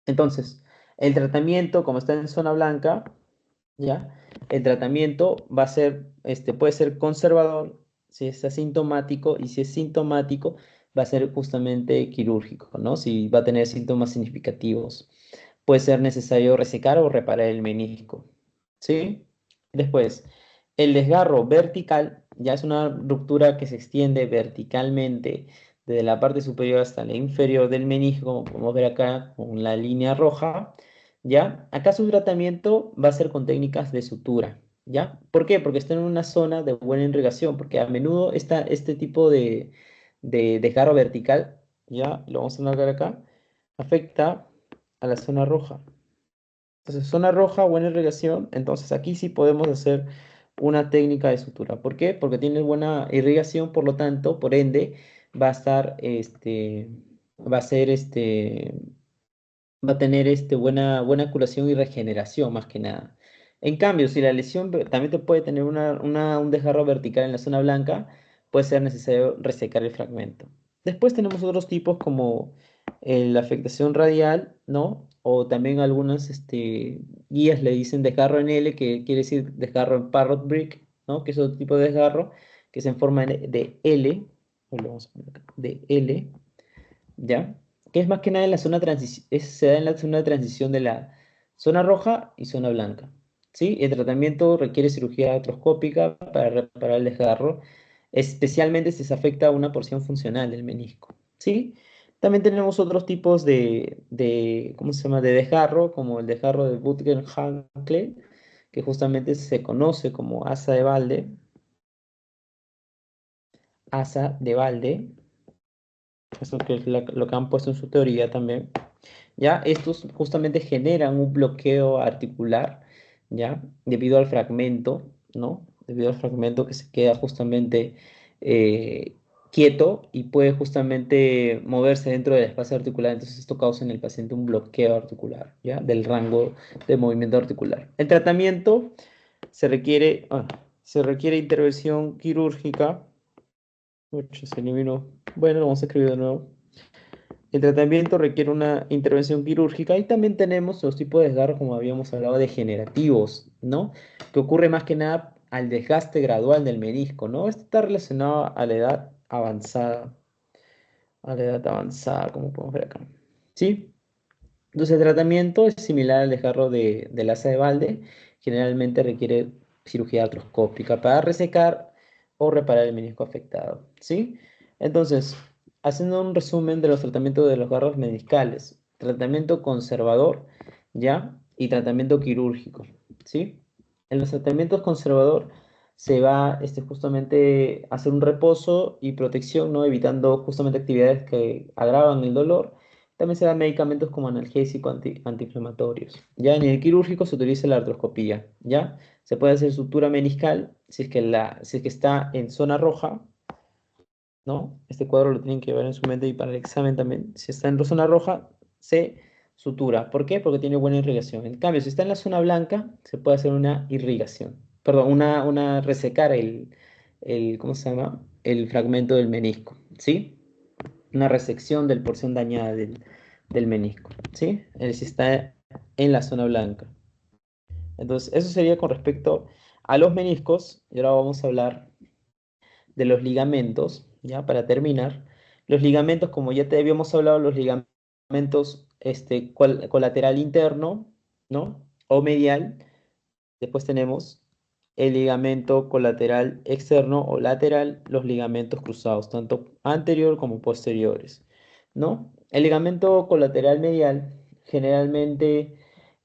Entonces, el tratamiento, como está en zona blanca, ¿ya? El tratamiento va a ser, puede ser conservador si es asintomático y si es sintomático va a ser justamente quirúrgico, ¿no? Si va a tener síntomas significativos. Puede ser necesario resecar o reparar el menisco, ¿sí? Después, el desgarro vertical ya es una ruptura que se extiende verticalmente desde la parte superior hasta la inferior del menisco, como podemos ver acá con la línea roja. ¿Ya? Acá su tratamiento va a ser con técnicas de sutura, ¿ya? ¿Por qué? Porque está en una zona de buena irrigación, porque a menudo este tipo de desgarro vertical, ¿ya? Lo vamos a notar acá, afecta a la zona roja. Entonces, zona roja, buena irrigación, entonces aquí sí podemos hacer una técnica de sutura. ¿Por qué? Porque tiene buena irrigación, por lo tanto, por ende, va a estar, va a ser va a tener buena curación y regeneración más que nada. En cambio, si la lesión también te puede tener un desgarro vertical en la zona blanca, puede ser necesario resecar el fragmento. Después tenemos otros tipos como la afectación radial, ¿no? O también algunas guías le dicen desgarro en L, que quiere decir desgarro en parrot break, ¿no? Que es otro tipo de desgarro que se en forma de L, o lo vamos a poner acá, de L, ¿ya? Que es más que nada en la zona se da en la zona de transición de la zona roja y zona blanca, ¿sí? El tratamiento requiere cirugía artroscópica para reparar el desgarro, especialmente si se afecta a una porción funcional del menisco, ¿sí? También tenemos otros tipos ¿cómo se llama?, de desgarro, como el desgarro de Buttger-Hankle, que justamente se conoce como asa de balde, eso que es lo que han puesto en su teoría también. ¿Ya? Estos justamente generan un bloqueo articular, ¿ya? Debido al fragmento, ¿no? Debido al fragmento que se queda justamente eh, quieto y puede justamente moverse dentro del espacio articular. Entonces esto causa en el paciente un bloqueo articular, ¿ya? Del rango de movimiento articular. El tratamiento se requiere, se requiere intervención quirúrgica. Uch, se eliminó. Bueno, lo vamos a escribir de nuevo. El tratamiento requiere una intervención quirúrgica y también tenemos los tipos de desgarros, como habíamos hablado, degenerativos, ¿no? Que ocurre más que nada al desgaste gradual del menisco, ¿no? Esto está relacionado a la edad avanzada, como podemos ver acá. ¿Sí? Entonces el tratamiento es similar al desgarro del asa de Balde, generalmente requiere cirugía artroscópica para resecar o reparar el menisco afectado, ¿sí? Entonces, haciendo un resumen de los tratamientos de los garros meniscales, tratamiento conservador, ¿ya? Y tratamiento quirúrgico, ¿sí? En los tratamientos conservador se va justamente a hacer un reposo y protección, ¿no? Evitando justamente actividades que agravan el dolor. También se dan medicamentos como analgésicos antiinflamatorios. Ya en el quirúrgico se utiliza la artroscopía. Ya se puede hacer sutura meniscal si es que está en zona roja, ¿no? Este cuadro lo tienen que ver en su mente y para el examen también. Si está en la zona roja, se sutura. ¿Por qué? Porque tiene buena irrigación. En cambio, si está en la zona blanca, se puede hacer una irrigación. Perdón, resecar ¿cómo se llama? El fragmento del menisco, ¿sí? Una resección de la porción dañada del menisco, ¿sí? Si está en la zona blanca. Entonces, eso sería con respecto a los meniscos. Y ahora vamos a hablar de los ligamentos, ¿ya? Para terminar, los ligamentos, como ya te habíamos hablado, los ligamentos colateral interno, ¿no? O medial. Después tenemos el ligamento colateral externo o lateral, los ligamentos cruzados, tanto anterior como posteriores, ¿no? El ligamento colateral medial, generalmente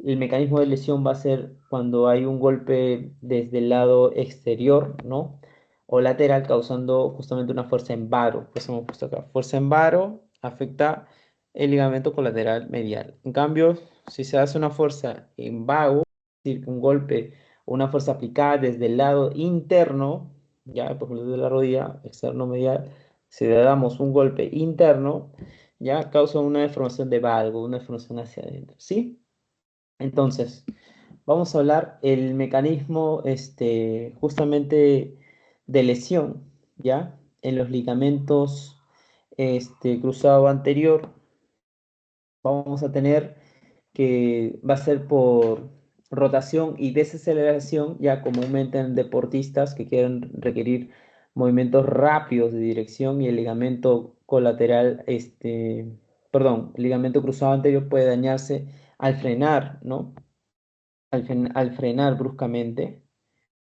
el mecanismo de lesión va a ser cuando hay un golpe desde el lado exterior, ¿no? O lateral, causando justamente una fuerza en varo. Pues hemos puesto acá, fuerza en varo afecta el ligamento colateral medial. En cambio, si se hace una fuerza en vago, decir, un golpe o una fuerza aplicada desde el lado interno, ya, por ejemplo, desde la rodilla, externo medial, si le damos un golpe interno, ya causa una deformación de valgo, una deformación hacia adentro, ¿sí? Entonces, vamos a hablar el mecanismo, justamente de lesión, ¿ya? En los ligamentos, cruzado anterior, vamos a tener que va a ser por rotación y desaceleración, ya comúnmente en deportistas que quieren requerir movimientos rápidos de dirección y el ligamento colateral, el ligamento cruzado anterior puede dañarse al frenar, ¿no? Al frenar bruscamente,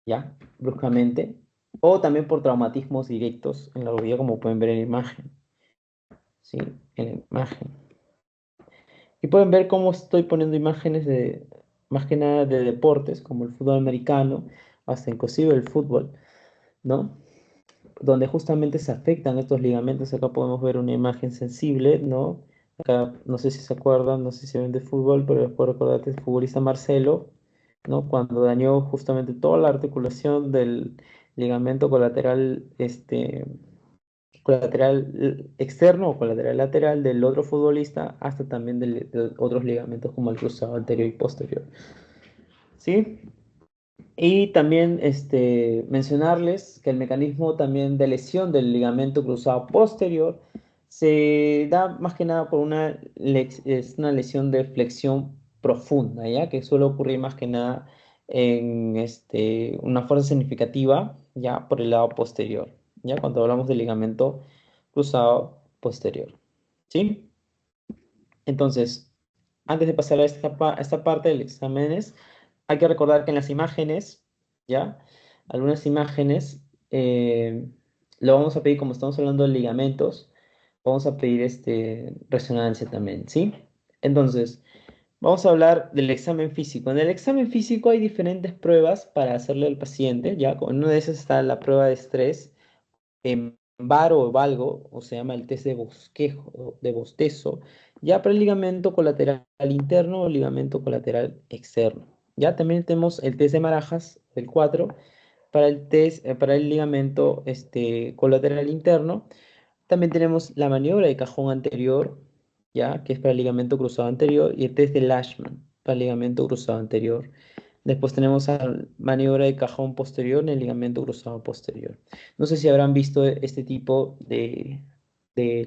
¿ya? Bruscamente, o también por traumatismos directos en la rodilla, como pueden ver en la imagen, ¿sí? En la imagen. Y pueden ver cómo estoy poniendo imágenes más que nada de deportes, como el fútbol americano, hasta inclusive el fútbol, ¿no? Donde justamente se afectan estos ligamentos. Acá podemos ver una imagen sensible, ¿no? Acá, no sé si se acuerdan, no sé si ven de fútbol, pero les puedo recordar que el futbolista Marcelo, ¿no? Cuando dañó justamente toda la articulación del ligamento colateral, colateral externo o colateral lateral del otro futbolista, hasta también de otros ligamentos como el cruzado anterior y posterior. ¿Sí? Y también mencionarles que el mecanismo también de lesión del ligamento cruzado posterior se da más que nada por es una lesión de flexión profunda, ¿ya? Que suele ocurrir más que nada en una fuerza significativa, ya por el lado posterior, ¿ya? Cuando hablamos del ligamento cruzado posterior, ¿sí? Entonces, antes de pasar a esta parte del exámenes, hay que recordar que en las imágenes, ¿ya? Algunas imágenes, lo vamos a pedir, como estamos hablando de ligamentos, vamos a pedir resonancia también, ¿sí? Entonces, vamos a hablar del examen físico. En el examen físico hay diferentes pruebas para hacerle al paciente, ¿ya? En una de esas está la prueba de estrés, en varo o valgo, o se llama el test de bosquejo, de bostezo, ya para el ligamento colateral interno o ligamento colateral externo. Ya también tenemos el test de Marajas, el 4 para para el ligamento colateral interno. También tenemos la maniobra de cajón anterior, ya que es para el ligamento cruzado anterior, y el test de Lashman para el ligamento cruzado anterior. Después tenemos la maniobra de cajón posterior en el ligamento cruzado posterior. No sé si habrán visto este tipo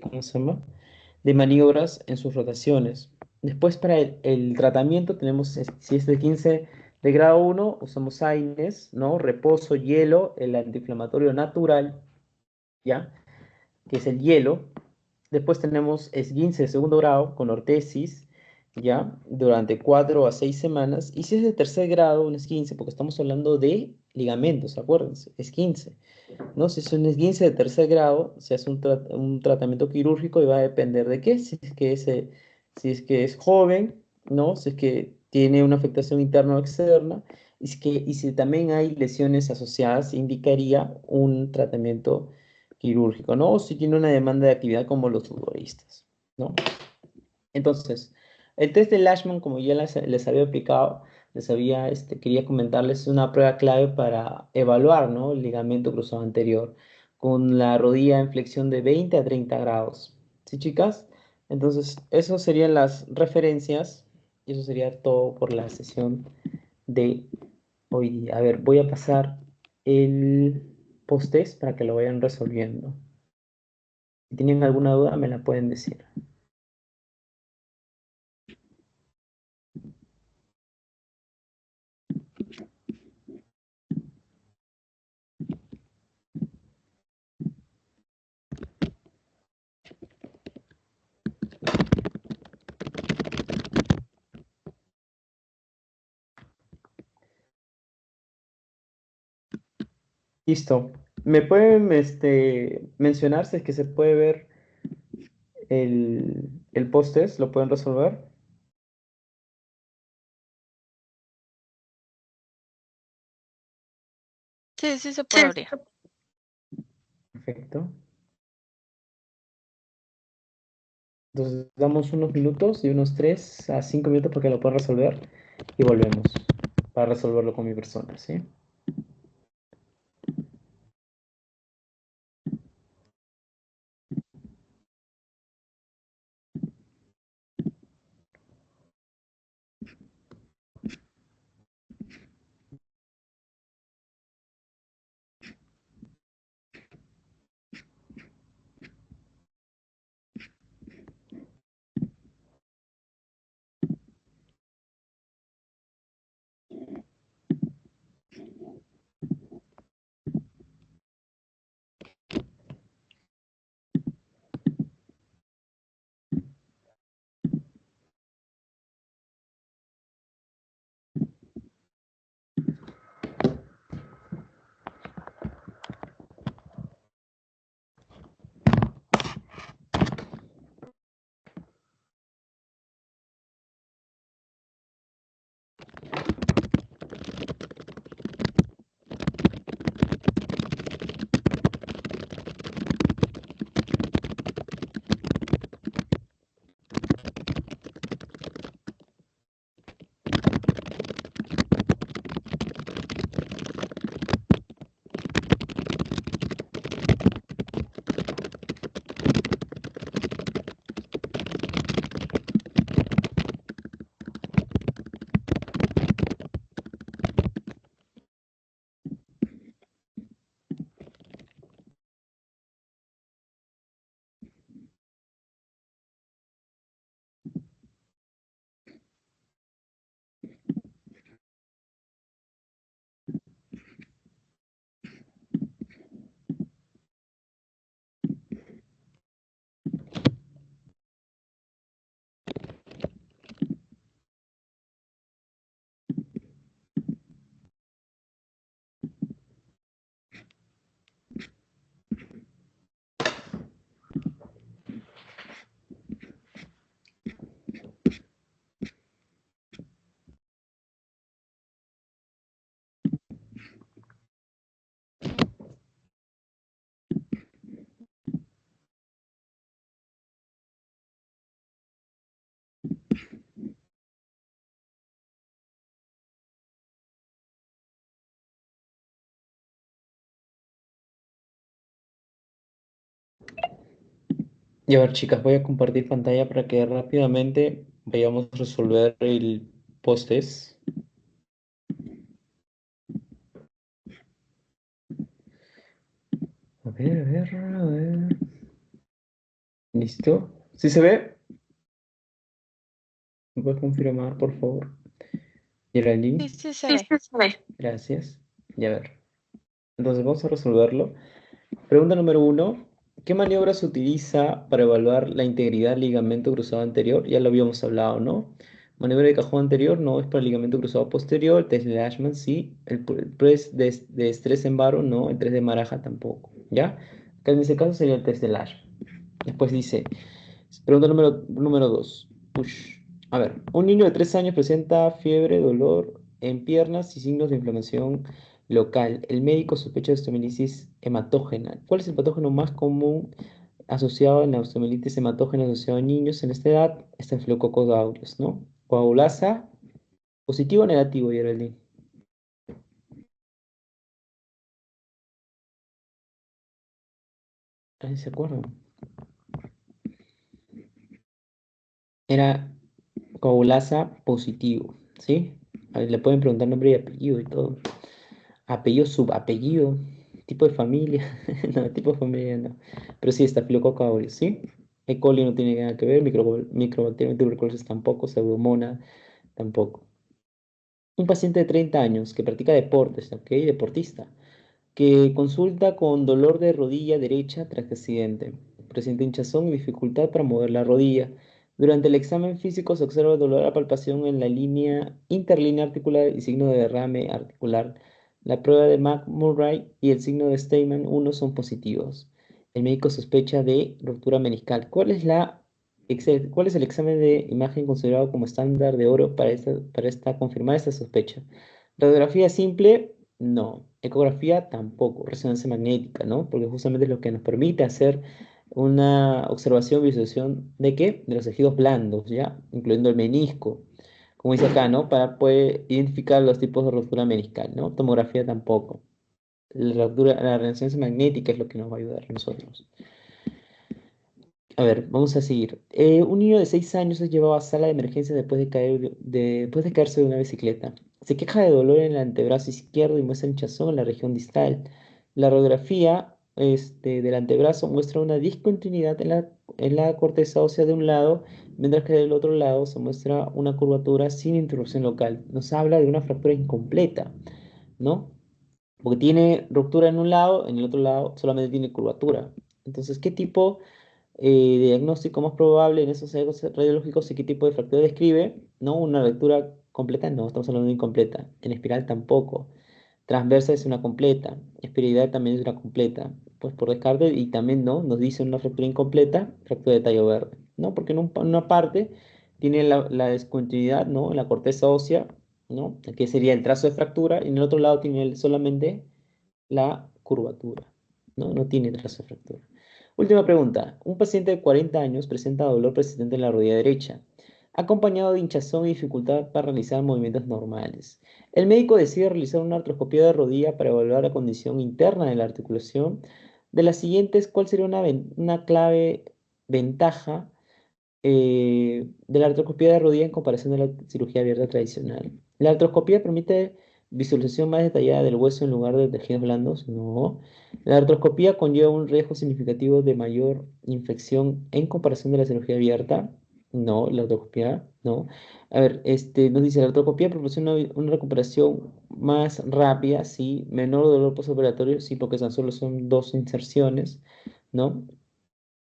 ¿cómo se llama? De maniobras en sus rotaciones. Después para el tratamiento tenemos, si es de 15 de grado 1, usamos AINES, ¿no? Reposo, hielo, el antiinflamatorio natural, ¿ya? Que es el hielo. Después tenemos esguince de segundo grado con ortesis, ¿ya? Durante 4 a 6 semanas. Y si es de tercer grado, un esguince, porque estamos hablando de ligamentos, acuérdense, esguince, ¿no? Si es un esguince de tercer grado, se hace un tratamiento quirúrgico y va a depender de qué, si es que es joven, ¿no? Si es que tiene una afectación interna o externa, y si también hay lesiones asociadas, indicaría un tratamiento quirúrgico, ¿no? O si tiene una demanda de actividad como los futbolistas, ¿no? Entonces, el test de Lashman, como ya les había explicado, quería comentarles una prueba clave para evaluar, ¿no? El ligamento cruzado anterior, con la rodilla en flexión de 20 a 30 grados. ¿Sí, chicas? Entonces, eso serían las referencias, y eso sería todo por la sesión de hoy día. A ver, voy a pasar el post-test para que lo vayan resolviendo. Si tienen alguna duda, me la pueden decir. Listo. ¿Me pueden mencionar si es que se puede ver el post-test? ¿Lo pueden resolver? Sí, sí se puede abrir. Perfecto. Entonces damos unos minutos, de unos 3 a 5 minutos para que lo puedan resolver y volvemos para resolverlo con mi persona, ¿sí? Y a ver, chicas, voy a compartir pantalla para que rápidamente vayamos a resolver el post-test. A ver. ¿Listo? ¿Sí se ve? ¿Me puedes confirmar, por favor? Geraldine. Sí, sí se Sí, ve. sí se ve. Gracias. Y a ver. Entonces vamos a resolverlo. Pregunta número uno. ¿Qué maniobra se utiliza para evaluar la integridad del ligamento cruzado anterior? Ya lo habíamos hablado, ¿no? Maniobra de cajón anterior no es para el ligamento cruzado posterior. El test de Lashman sí. El press de estrés en varo no. El test de Maraja tampoco. ¿Ya? Acá en ese caso sería el test de Lashman. Después dice, pregunta número 2. A ver, un niño de 3 años presenta fiebre, dolor en piernas y signos de inflamación local. El médico sospecha de osteomielitis hematógena. ¿Cuál es el patógeno más común asociado en la osteomielitis hematógena asociado en niños en esta edad? Staphylococcus aureus, ¿no? Coagulasa, positivo o negativo, Geraldine. ¿Alguien se acuerda? Era coagulasa positivo, ¿sí? A ver, le pueden preguntar nombre y apellido y todo. Apellido, subapellido, tipo de familia. No, tipo de familia no. Pero sí, Staphylococcus aureus, ¿sí? E. coli no tiene nada que ver, microbacterium tuberculosis tampoco, pseudomonas tampoco. Un paciente de 30 años que practica deportes, ¿ok? Deportista, que consulta con dolor de rodilla derecha tras accidente. Presenta hinchazón y dificultad para mover la rodilla. Durante el examen físico se observa dolor a palpación en la línea interlínea articular y signo de derrame articular. La prueba de McMurray y el signo de Steinman 1 son positivos. El médico sospecha de ruptura meniscal. ¿Cuál es el examen de imagen considerado como estándar de oro para confirmar esta sospecha? Radiografía simple, no. Ecografía tampoco. Resonancia magnética, ¿no? Porque justamente es lo que nos permite hacer una observación, visualización ¿de qué? De los tejidos blandos, ¿ya? Incluyendo el menisco, como dice acá, ¿no? Para poder identificar los tipos de ruptura meniscal, ¿no? Tomografía tampoco. La resonancia magnética es lo que nos va a ayudar a nosotros. A ver, vamos a seguir. Un niño de 6 años es llevado a sala de emergencia después de caerse de una bicicleta. Se queja de dolor en el antebrazo izquierdo y muestra hinchazón en la región distal. La radiografía del antebrazo muestra una discontinuidad en la corteza ósea de un lado, mientras que del otro lado se muestra una curvatura sin interrupción local. Nos habla de una fractura incompleta, ¿no? Porque tiene ruptura en un lado, en el otro lado solamente tiene curvatura. Entonces, ¿qué tipo de diagnóstico más probable en esos hallazgos radiológicos y qué tipo de fractura describe? ¿No? Una lectura completa, no, estamos hablando de incompleta. En espiral tampoco. Transversa es una completa. Espiralidad también es una completa. Pues por descarte, y también, ¿no? Nos dice una fractura incompleta, fractura de tallo verde, ¿no? Porque en una parte tiene la descontinuidad, ¿no? En la corteza ósea, ¿no? Que sería el trazo de fractura, y en el otro lado tiene solamente la curvatura, ¿no? No tiene trazo de fractura. Última pregunta. Un paciente de 40 años presenta dolor persistente en la rodilla derecha, acompañado de hinchazón y dificultad para realizar movimientos normales. El médico decide realizar una artroscopía de rodilla para evaluar la condición interna de la articulación. De las siguientes, ¿cuál sería una clave ventaja de la artroscopía de rodilla en comparación de la cirugía abierta tradicional? La artroscopía permite visualización más detallada del hueso en lugar de tejidos blandos. No. La artroscopía conlleva un riesgo significativo de mayor infección en comparación de la cirugía abierta. No, la artroscopía, no. A ver, nos dice, la artroscopía proporciona una recuperación más rápida, sí, menor dolor postoperatorio, sí, porque tan solo son 2 inserciones, ¿no?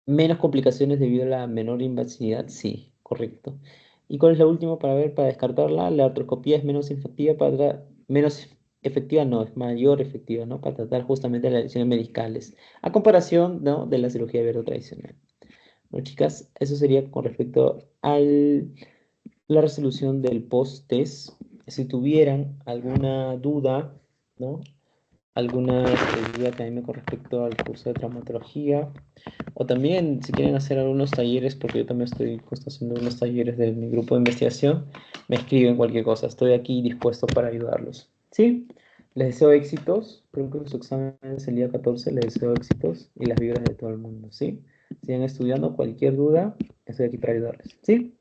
Menos complicaciones debido a la menor invasividad, sí, correcto. ¿Y cuál es la última para ver, para descartarla? La artroscopía es menos efectiva menos efectiva, no, es mayor efectiva, ¿no? Para tratar justamente las lesiones meniscales, a comparación, ¿no? De la cirugía abierta tradicional. Bueno, chicas, eso sería con respecto a la resolución del post-test. Si tuvieran alguna duda, ¿no? Alguna duda también con respecto al curso de traumatología, o también si quieren hacer algunos talleres, porque yo también estoy justo haciendo unos talleres de mi grupo de investigación, me escriben cualquier cosa, estoy aquí dispuesto para ayudarlos. ¿Sí? Les deseo éxitos, creo que su examen es el día 14, les deseo éxitos y las vibras de todo el mundo, ¿sí? Sigan estudiando, cualquier duda, estoy aquí para ayudarles, ¿sí?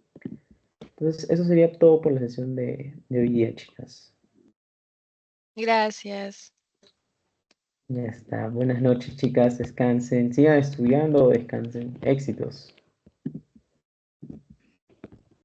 Entonces, eso sería todo por la sesión de hoy día, chicas. Gracias. Ya está. Buenas noches, chicas. Descansen. Sigan estudiando o descansen. Éxitos.